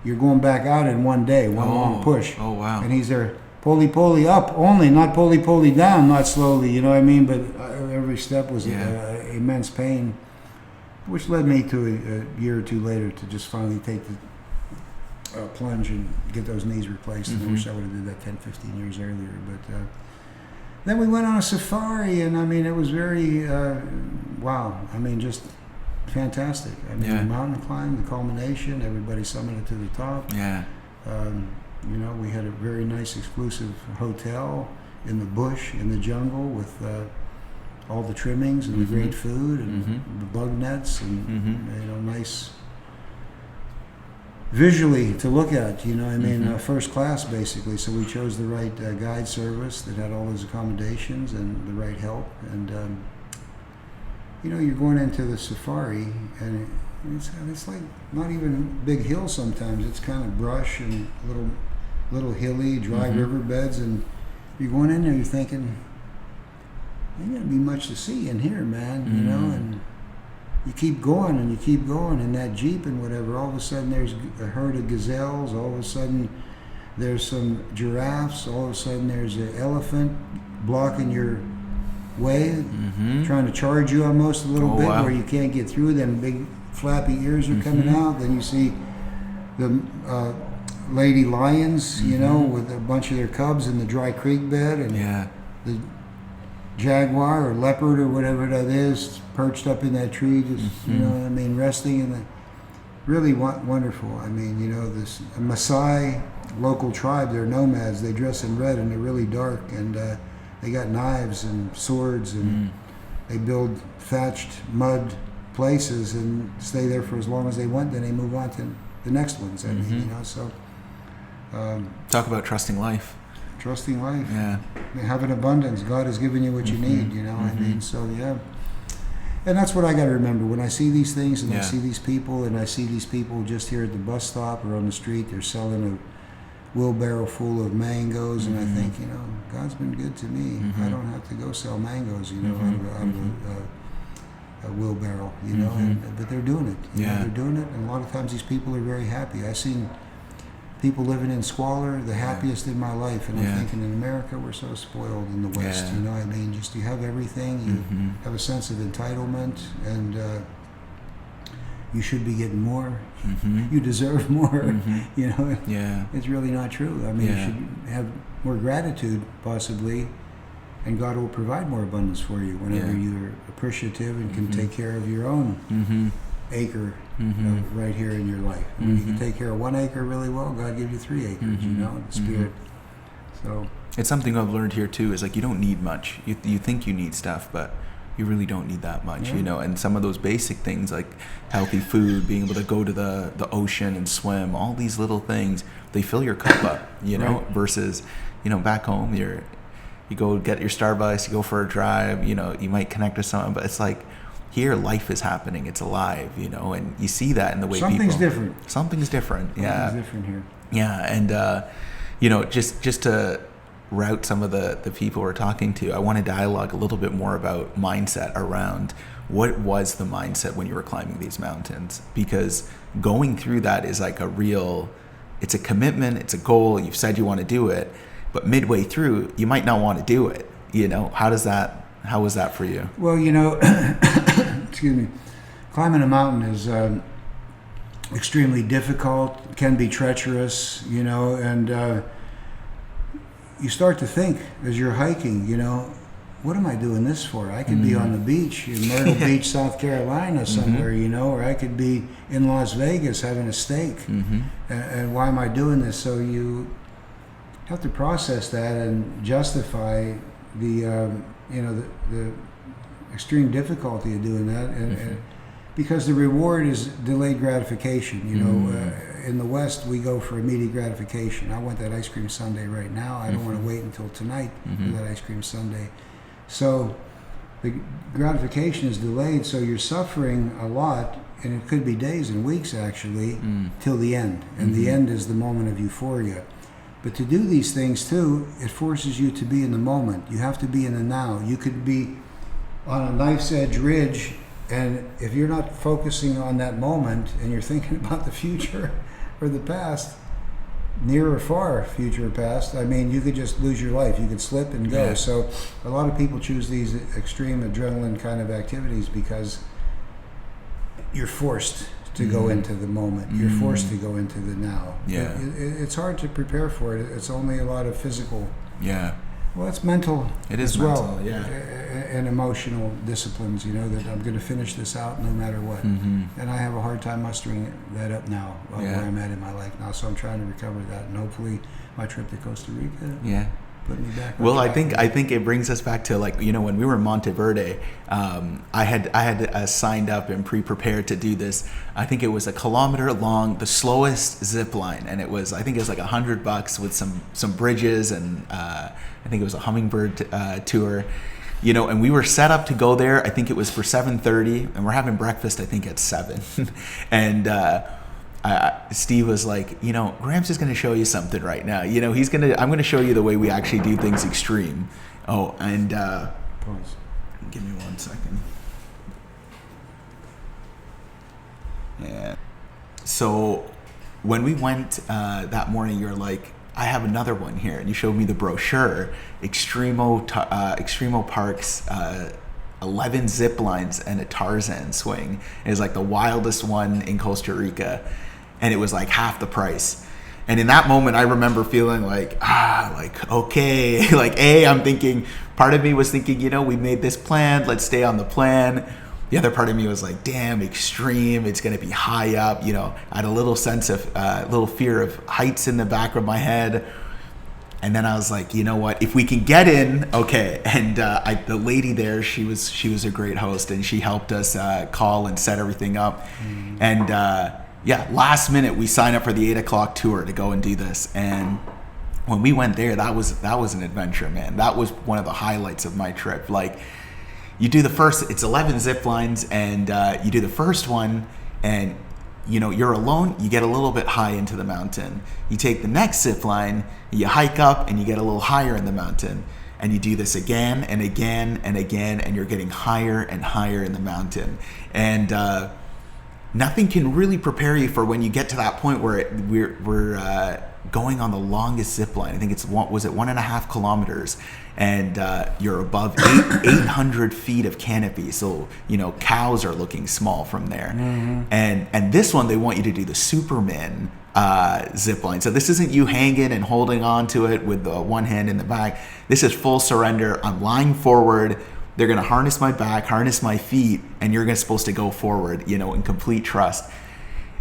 you're going back out in one day, one long push. Oh, wow. And he's there, poli poli up only, not poli poli down, not slowly, you know what I mean? But every step was immense pain, which led me to a year or two later to just finally take the plunge and get those knees replaced. And I wish I would have did that 10, 15 years earlier. But then we went on a safari, and I mean, it was very, wow. I mean, just fantastic. I mean, the mountain climb, the culmination, everybody summited to the top. Yeah. You know, we had a very nice exclusive hotel in the bush, in the jungle, with all the trimmings and the great food and the bug nets and you know, nice visually to look at. You know, I mean, first class basically. So we chose the right guide service that had all those accommodations and the right help. And you know, you're going into the safari, and it's like not even big hills sometimes. It's kind of brush and little hilly, dry riverbeds, and you're going in there, you're thinking, ain't gonna be much to see in here, man, you know, and you keep going and you keep going in that Jeep and whatever. All of a sudden there's a herd of gazelles, all of a sudden there's some giraffes, all of a sudden there's an elephant blocking your way, trying to charge you almost a little bit, where you can't get through. Them big flappy ears are coming out. Then you see the lady lions, you know, with a bunch of their cubs in the dry creek bed, and the jaguar or leopard or whatever that is perched up in that tree, just you know what I mean, resting in the really wonderful. I mean, you know, this Maasai local tribe, they're nomads. They dress in red and they're really dark, and they got knives and swords, and they build thatched mud places and stay there for as long as they want. Then they move on to the next ones. I mean, you know, so talk about trusting life. Trusting life. Yeah. Have an abundance. God has given you what you need, you know. I mean, so yeah. And that's what I got to remember when I see these things, and I see these people, and I see these people just here at the bus stop or on the street. They're selling a wheelbarrow full of mangoes, and I think, you know, God's been good to me. I don't have to go sell mangoes, you know, out of a wheelbarrow, you know. But they're doing it. You know, they're doing it, and a lot of times these people are very happy. I've seen people living in squalor, the happiest in my life, and I'm thinking, in America we're so spoiled in the West, you know. I mean, just you have everything, you have a sense of entitlement, and you should be getting more. You deserve more. You know. It's really not true. I mean, you should have more gratitude, possibly, and God will provide more abundance for you whenever you're appreciative and can take care of your own acre right here in your life. When you can take care of 1 acre really well, God gives you 3 acres, you know, the Spirit. So it's something I've learned here too, is like, you don't need much. You think you need stuff, but you really don't need that much, you know. And some of those basic things like healthy food, being able to go to the ocean and swim, all these little things, they fill your cup up, you know, versus, you know, back home you go get your Starbucks, you go for a drive, you know, you might connect with someone, but it's like, here life is happening, it's alive, you know, and you see that in the way something's people... different. Something's different, Something's different here. Yeah, and, you know, just to route some of the people we're talking to, I want to dialogue a little bit more about mindset around what was the mindset when you were climbing these mountains, because going through that is like it's a commitment, it's a goal, you've said you want to do it, but midway through, you might not want to do it, you know. How was that for you? Well, you know, excuse me, climbing a mountain is extremely difficult, can be treacherous, you know, and you start to think as you're hiking, you know, what am I doing this for? I could be on the beach in Myrtle Beach, South Carolina somewhere, you know, or I could be in Las Vegas having a steak. And why am I doing this? So you have to process that and justify the, you know, the extreme difficulty of doing that, and because the reward is delayed gratification. You know, in the West we go for immediate gratification. I want that ice cream sundae right now. I don't want to wait until tonight for that ice cream sundae. So the gratification is delayed, so you're suffering a lot, and it could be days and weeks actually till the end. And the end is the moment of euphoria. But to do these things too, it forces you to be in the moment. You have to be in the now. You could be on a knife's edge ridge, and if you're not focusing on that moment and you're thinking about the future or the past, near or far, future or past, I mean, you could just lose your life. You could slip and go. Yeah. So a lot of people choose these extreme adrenaline kind of activities because you're forced to go into the moment. You're forced to go into the now. Yeah. It's hard to prepare for it. It's only a lot of physical. Yeah. Well, it's mental. It is as mental, well, yeah. And emotional disciplines. You know that I'm going to finish this out no matter what. And I have a hard time mustering that up now, where I'm at in my life now. So I'm trying to recover that, and hopefully my trip to Costa Rica. Put me back. Well, I think it brings us back to, like, you know, when we were in Monteverde, I had signed up and pre-prepared to do this. I think it was a kilometer long, the slowest zip line, and I think it was like $100 with some bridges, and I think it was a hummingbird tour, you know. And we were set up to go there. I think it was for 7:30, and we're having breakfast I think at 7, and. Steve was like, you know, Graham's just going to show you something right now. You know, I'm going to show you the way we actually do things extreme. Oh, and Pause. Give me 1 second. Yeah. So when we went that morning, you're like, I have another one here. And you showed me the brochure, Extremo Parks, 11 zip lines and a Tarzan swing. It was like the wildest one in Costa Rica. And it was like half the price. And in that moment, I remember feeling like, okay. Like, I'm thinking, part of me was thinking, you know, we made this plan, let's stay on the plan. The other part of me was like, damn, extreme, it's going to be high up. You know, I had a little sense of, little fear of heights in the back of my head. And then I was like, you know what, if we can get in, okay. And the lady there, she was a great host, and she helped us call and set everything up. And last minute we signed up for the 8:00 tour to go and do this. And when we went there, that was an adventure, man. That was one of the highlights of my trip. Like, you do it's 11 zip lines, and you do the first one, and you know, you're alone, you get a little bit high into the mountain. You take the next zip line, you hike up, and you get a little higher in the mountain. And you do this again and again and again, and you're getting higher and higher in the mountain. And nothing can really prepare you for when you get to that point where we're going on the longest zip line. I think it's 1.5 kilometers, and you're above 800 feet of canopy. So, you know, cows are looking small from there. And this one, they want you to do the Superman zip line. So this isn't you hanging and holding on to it with the one hand in the back. This is full surrender. I'm lying forward. They're going to harness my back, harness my feet, and you're supposed to go forward, you know, in complete trust.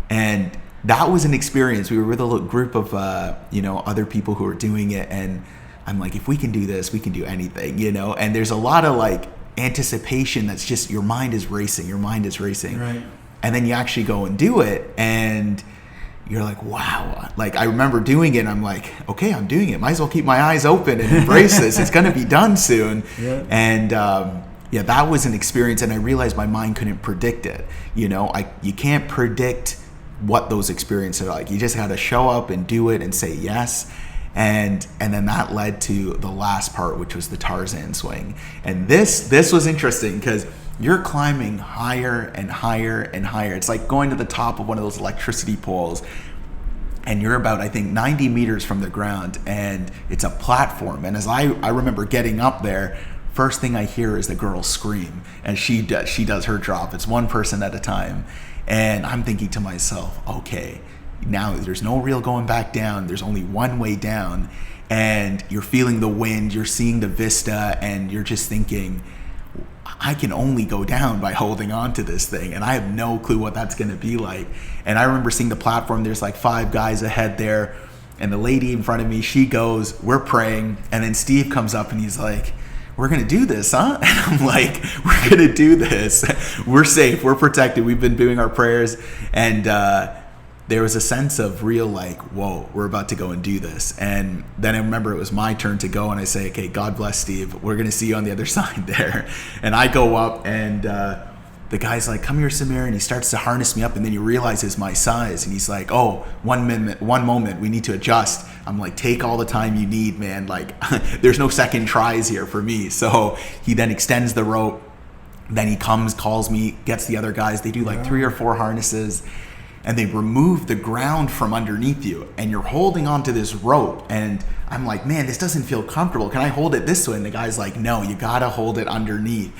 And that was an experience. We were with a little group of, other people who were doing it. And I'm like, if we can do this, we can do anything, you know? And there's a lot of like anticipation that's just, your mind is racing. Right. And then you actually go and do it. And you're like, wow. Like, I remember doing it, and I'm like, okay, I'm doing it. Might as well keep my eyes open and embrace this. It's going to be done soon. Yeah. And that was an experience. And I realized my mind couldn't predict it. You know, you can't predict what those experiences are like. You just got to show up and do it and say yes. And then that led to the last part, which was the Tarzan swing. And this was interesting because you're climbing higher and higher and higher. It's like going to the top of one of those electricity poles, and you're about, I think, 90 meters from the ground, and it's a platform. And as I remember getting up there, first thing I hear is the girl scream, and she does her drop. It's one person at a time. And I'm thinking to myself, okay, now there's no real going back down. There's only one way down. And you're feeling the wind, you're seeing the vista, and you're just thinking, I can only go down by holding on to this thing. And I have no clue what that's going to be like. And I remember seeing the platform. There's like 5 guys ahead there. And the lady in front of me, she goes, we're praying. And then Steve comes up and he's like, we're going to do this, huh? And I'm like, we're going to do this. We're safe. We're protected. We've been doing our prayers. And there was a sense of real like, whoa, we're about to go and do this. And then I remember it was my turn to go, and I say, okay, God bless Steve. We're going to see you on the other side there. And I go up, and the guy's like, come here, Samir, and he starts to harness me up, and then he realizes my size, and he's like, oh, 1 minute, 1 moment, we need to adjust. I'm like, take all the time you need, man. Like, there's no second tries here for me. So he then extends the rope. Then he comes, calls me, gets the other guys. They do like 3 or 4 harnesses, and they remove the ground from underneath you, and you're holding onto this rope. And I'm like, man, this doesn't feel comfortable. Can I hold it this way? And the guy's like, no, you gotta hold it underneath.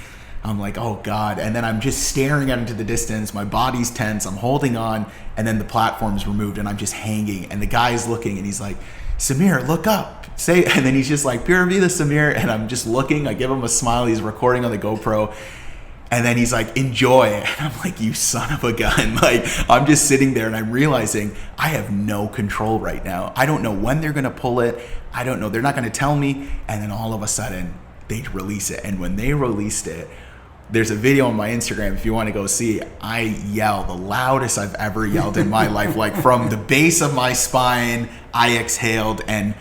I'm like, oh God. And then I'm just staring out into the distance. My body's tense. I'm holding on. And then the platform's removed and I'm just hanging. And the guy's looking and he's like, Samir, look up. And then he's just like, Pura Vida, Samir. And I'm just looking. I give him a smile. He's recording on the GoPro. And then he's like, enjoy. And I'm like, you son of a gun. Like, I'm just sitting there and I'm realizing I have no control right now. I don't know when they're going to pull it. I don't know. They're not going to tell me. And then all of a sudden they release it. And when they released it, there's a video on my Instagram if you want to go see. I yell the loudest I've ever yelled in my life. Like from the base of my spine, I exhaled, and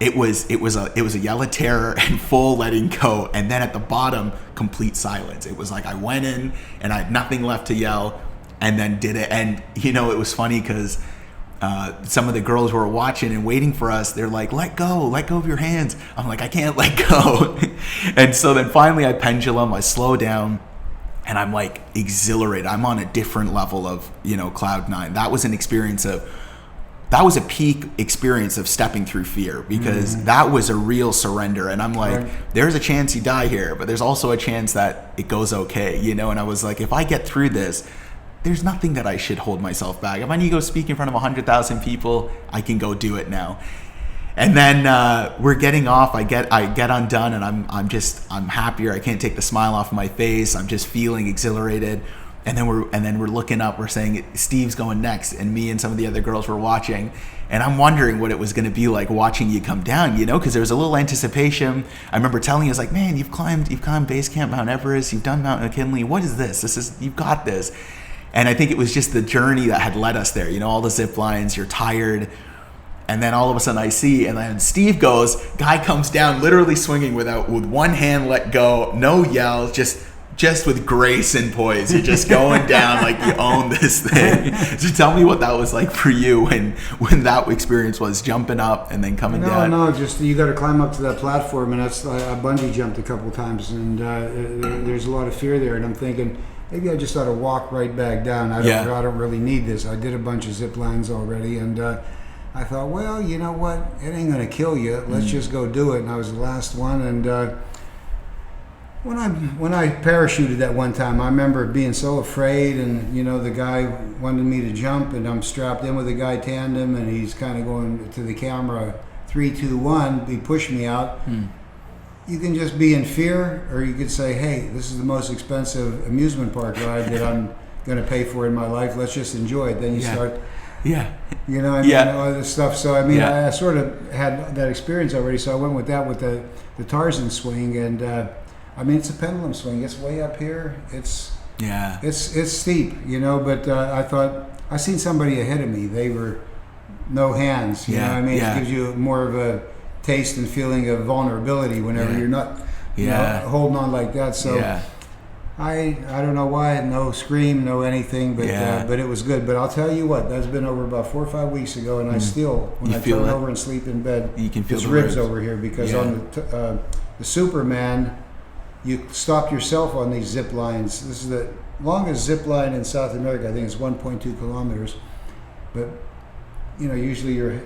it was a yell of terror and full letting go. And then at the bottom, complete silence. It was like I went in and I had nothing left to yell, and then did it. And you know, it was funny because some of the girls who were watching and waiting for us, they're like, let go of your hands. I'm like, I can't let go. And so then finally I pendulum, I slow down, and I'm like exhilarated. I'm on a different level of, you know, cloud 9. That was a peak experience of stepping through fear, because that was a real surrender. And I'm like, there's a chance you die here, but there's also a chance that it goes okay, you know? And I was like, if I get through this, there's nothing that I should hold myself back. If I need to go speak in front of 100,000 people, I can go do it now. And then we're getting off. I get undone, and I'm happier. I can't take the smile off my face. I'm just feeling exhilarated. And then we're looking up. We're saying Steve's going next, and me and some of the other girls were watching. And I'm wondering what it was going to be like watching you come down, you know, because there was a little anticipation. I remember telling you, I was like, man, you've climbed base camp Mount Everest, you've done Mount McKinley. What is this? You've got this. And I think it was just the journey that had led us there. You know, all the zip lines, you're tired. And then all of a sudden I see, and then Steve goes, guy comes down literally swinging with one hand let go, no yells, just with grace and poise. You're just going down like you own this thing. So tell me what that was like for you when that experience was, jumping up and then coming down. No, just you got to climb up to that platform, and that's I bungee jumped a couple times, and there's a lot of fear there, and I'm thinking, maybe I just ought to walk right back down. I don't really need this. I did a bunch of zip lines already, and I thought, well, you know what? It ain't going to kill you. Let's just go do it. And I was the last one. And when I parachuted that one time, I remember being so afraid. And, you know, the guy wanted me to jump, and I'm strapped in with a guy tandem, and he's kind of going to the camera, 3, 2, 1. He pushed me out. You can just be in fear, or you could say, hey, this is the most expensive amusement park ride that I'm going to pay for in my life. Let's just enjoy it. Then you start, you know, all this stuff. So, I mean, I sort of had that experience already. So I went with that, with the Tarzan swing. And, I mean, it's a pendulum swing. It's way up here. It's steep, you know, but I thought, I seen somebody ahead of me. They were no hands, you know what I mean? It gives you more of a taste and feeling of vulnerability whenever you're not you know, holding on like that. So I don't know why, no scream, no anything, but it was good. But I'll tell you what, that's been over about 4 or 5 weeks ago, and I still, when I turn over and sleep in bed, you can feel it's the ribs over here, because on the Superman, you stop yourself on these zip lines. This is the longest zip line in South America. I think it's 1.2 kilometers, but you know, usually you're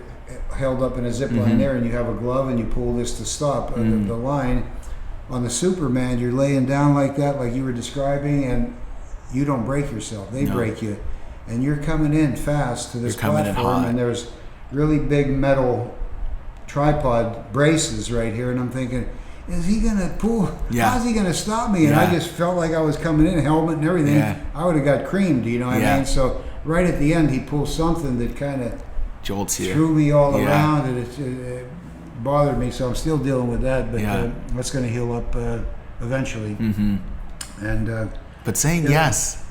held up in a zip line there, and you have a glove, and you pull this to stop the line. On the Superman, you're laying down like that, like you were describing, and you don't break yourself. They break you, and you're coming in fast to this platform, and there's really big metal tripod braces right here, and I'm thinking, is he gonna pull? How's he gonna stop me? And I just felt like I was coming in, helmet and everything. I would have got creamed, you know what I mean? So right at the end, he pulls something that kind of jolts you, threw me all around, and it bothered me. So I'm still dealing with that, but that's going to heal up eventually. And but saying yes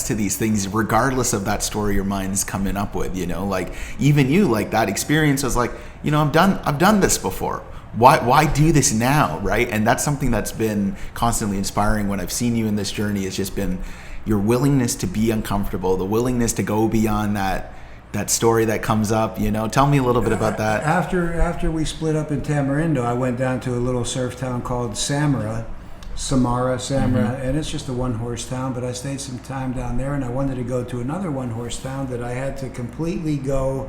to these things, regardless of that story your mind's coming up with, you know, like even you, like that experience was like, you know, I've done this before. why do this now, right? And that's something that's been constantly inspiring when I've seen you in this journey. It's just been your willingness to be uncomfortable, the willingness to go beyond that story that comes up, you know. Tell me a little bit about that. After we split up in Tamarindo, I went down to a little surf town called Samara, and it's just a one-horse town, but I stayed some time down there, and I wanted to go to another one-horse town that I had to completely go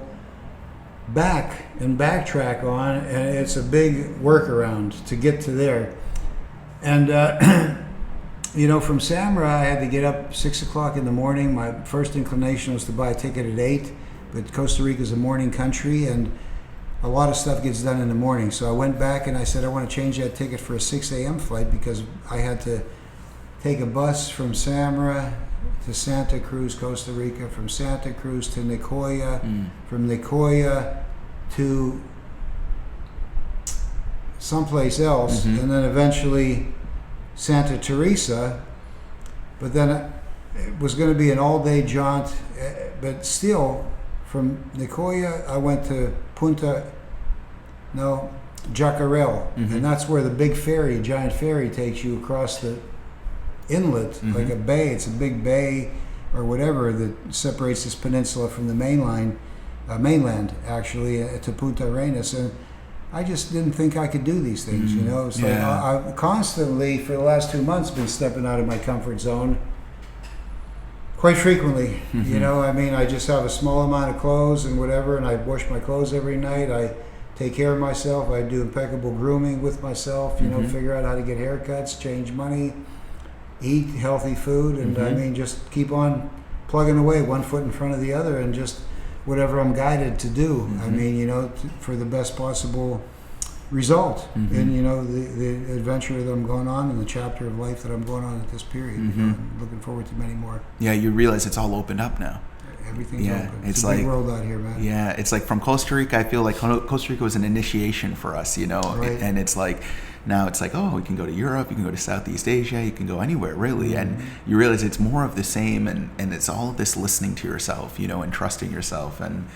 back and backtrack on, and it's a big workaround to get to there. And you know, from Samara, I had to get up 6 o'clock in the morning. My first inclination was to buy a ticket at 8, but Costa Rica is a morning country, and a lot of stuff gets done in the morning. So I went back and I said, I want to change that ticket for a 6 a.m. flight, because I had to take a bus from Samara to Santa Cruz, Costa Rica, from Santa Cruz to Nicoya, from Nicoya to someplace else, and then eventually Santa Teresa. But then it was going to be an all-day jaunt, but still, from Nicoya, I went to Jacarel, and that's where the big ferry, giant ferry, takes you across the inlet, like a bay. It's a big bay or whatever that separates this peninsula from the mainland, actually, to Punta Arenas. And I just didn't think I could do these things, you know. So I've constantly, for the last 2 months, been stepping out of my comfort zone quite frequently. You know, I mean, I just have a small amount of clothes and whatever, and I wash my clothes every night. I take care of myself. I do impeccable grooming with myself, you know, figure out how to get haircuts, change money, eat healthy food, and I mean, just keep on plugging away, one foot in front of the other, and just whatever I'm guided to do. I mean, you know, for the best possible result in, you know, the adventure that I'm going on and the chapter of life that I'm going on at this period. You know, I'm looking forward to many more. Yeah, you realize it's all opened up now. Everything's open. It's a big world out here, man. Yeah, it's like from Costa Rica, I feel like Costa Rica was an initiation for us, you know, and it's like, now it's like, oh, you can go to Europe, you can go to Southeast Asia, you can go anywhere, really. And you realize it's more of the same, and it's all of this listening to yourself, you know, and trusting yourself. And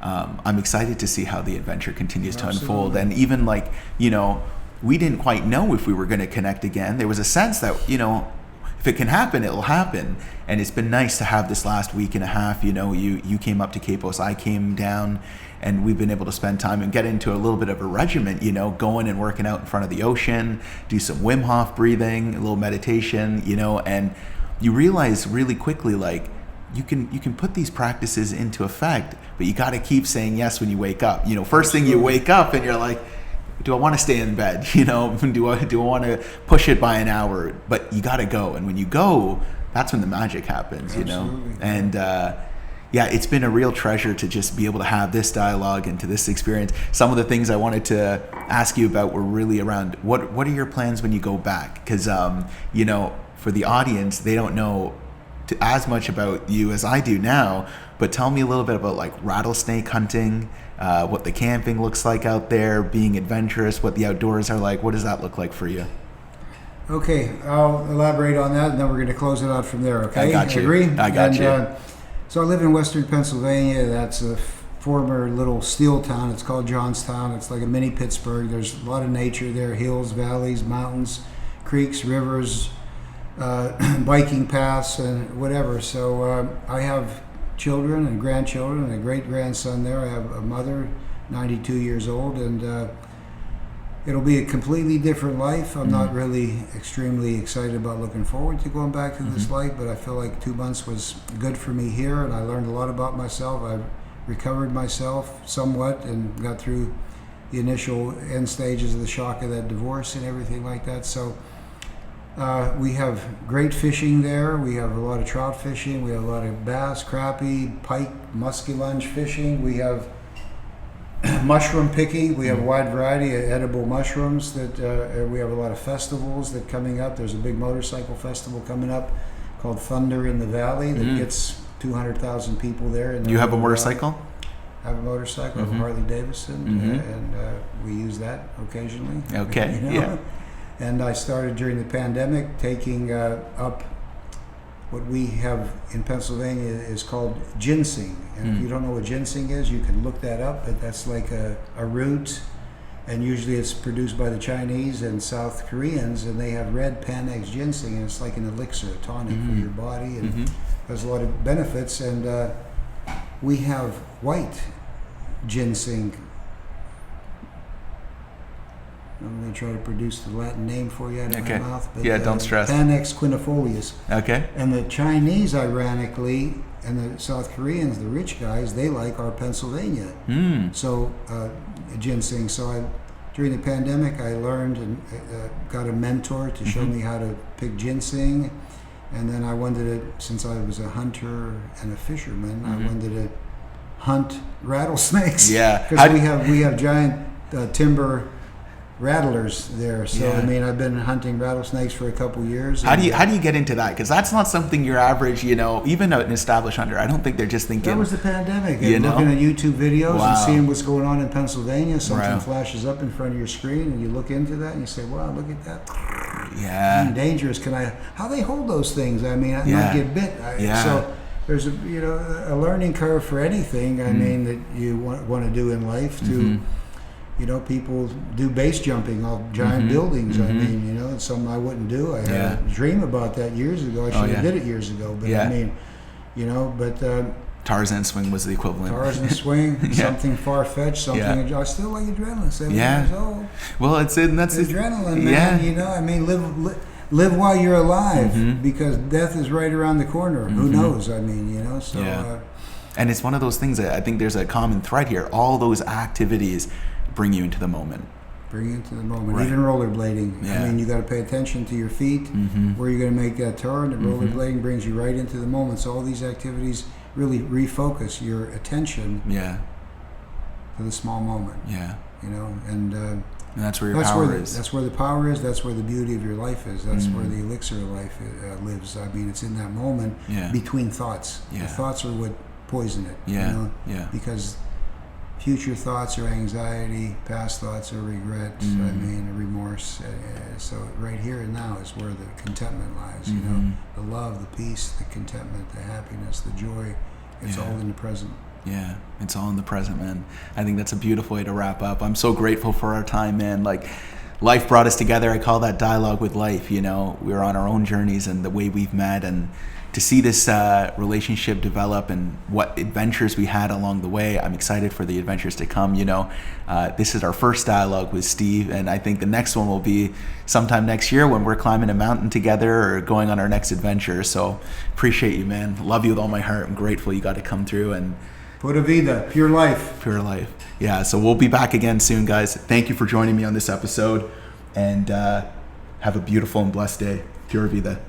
I'm excited to see how the adventure continues to unfold. And even like, you know, we didn't quite know if we were going to connect again. There was a sense that, you know, if it can happen, it'll happen. And it's been nice to have this last week and a half. You know, you came up to Capos, I came down, and we've been able to spend time and get into a little bit of a regiment, you know, going and working out in front of the ocean, do some Wim Hof breathing, a little meditation, you know, and you realize really quickly, like, you can put these practices into effect, but you got to keep saying yes when you wake up. You know, first thing you wake up and you're like, do I want to stay in bed? You know, do I want to push it by an hour? But you got to go, and when you go, that's when the magic happens. You know, and yeah, it's been a real treasure to just be able to have this dialogue and to this experience. Some of the things I wanted to ask you about were really around what are your plans when you go back? Because you know, for the audience, they don't know as much about you as I do now, but tell me a little bit about like rattlesnake hunting, what the camping looks like out there, being adventurous, what the outdoors are like. What does that look like for you? Okay, I'll elaborate on that, and then we're going to close it out from there, okay? I got you. Agree? I got you. So I live in western Pennsylvania. That's a former little steel town. It's called Johnstown. It's like a mini Pittsburgh. There's a lot of nature there, hills, valleys, mountains, creeks, rivers, biking paths, and whatever. So I have children and grandchildren and a great-grandson there. I have a mother, 92 years old, and it'll be a completely different life. I'm not really extremely excited about looking forward to going back to this life, but I feel like 2 months was good for me here, and I learned a lot about myself. I recovered myself somewhat and got through the initial end stages of the shock of that divorce and everything like that. So we have great fishing there. We have a lot of trout fishing. We have a lot of bass, crappie, pike, muskellunge fishing. We have mushroom picking. We have a wide variety of edible mushrooms that we have a lot of festivals that coming up. There's a big motorcycle festival coming up called Thunder in the Valley that gets 200,000 people there. You have a motorcycle? I have a motorcycle, I have a Harley Davidson, and we use that occasionally. Okay, you know? And I started during the pandemic taking up what we have in Pennsylvania is called ginseng. And if you don't know what ginseng is, you can look that up. But that's like a root And usually it's produced by the Chinese and South Koreans, and they have red Panax ginseng, and it's like an elixir, a tonic for your body, and has a lot of benefits. And we have white ginseng. I'm going to try to produce the Latin name for you out of my mouth. But, don't stress. Panax quinifolius. Okay. And the Chinese, ironically, and the South Koreans, the rich guys, they like our Pennsylvania. So ginseng. So during the pandemic, I learned and got a mentor to show me how to pick ginseng. And then I wanted to, since I was a hunter and a fisherman, I wanted to hunt rattlesnakes. Yeah. Because we have giant timber rattlers there. So I mean, I've been hunting rattlesnakes for a couple years. How do you get into that? Because that's not something your average, even an established hunter. I don't think they're just thinking. That was the pandemic. Looking at YouTube videos and seeing what's going on in Pennselsvania. Something flashes up in front of your screen, and you look into that and you say, "Wow, look at that! Yeah, dangerous. How they hold those things? I mean, I might get bit. So there's a learning curve for anything. I mean, that you want to do in life to. People do base jumping off giant buildings. I mean, it's something I wouldn't do. I had a dream about that years ago. I should have did it years ago. But I mean, Tarzan swing was the equivalent. Tarzan swing, something far-fetched, something. I still like adrenaline. 7 years old. Well, that's adrenaline, man. I mean, live while you're alive, because death is right around the corner. Who knows? I mean, so. And it's one of those things that I think there's a common thread here. All those activities bring you into the moment. Bring you into the moment. Right. Even rollerblading. I mean, you got to pay attention to your feet, where you're going to make that turn. And rollerblading brings you right into the moment. So all these activities really refocus your attention to the small moment. Yeah. And that's where your power is. That's where the power is. That's where the beauty of your life is. That's where the elixir of life lives. I mean, it's in that moment between thoughts. The thoughts are what poison it. Because future thoughts are anxiety, past thoughts are regret, I mean, remorse. So right here and now is where the contentment lies, the love, the peace, the contentment, the happiness, the joy. It's all in the present. Yeah, it's all in the present, man. I think that's a beautiful way to wrap up. I'm so grateful for our time, man. Like, life brought us together. I call that dialogue with life, We were on our own journeys and the way we've met, and to see this relationship develop and what adventures we had along the way. I'm excited for the adventures to come. This is our first dialogue with Steve, and I think the next one will be sometime next year when we're climbing a mountain together or going on our next adventure. So appreciate you, man. Love you with all my heart. I'm grateful you got to come through. And Pura vida, pure life. Pure life. Yeah, so we'll be back again soon, guys. Thank you for joining me on this episode, and have a beautiful and blessed day. Pura vida.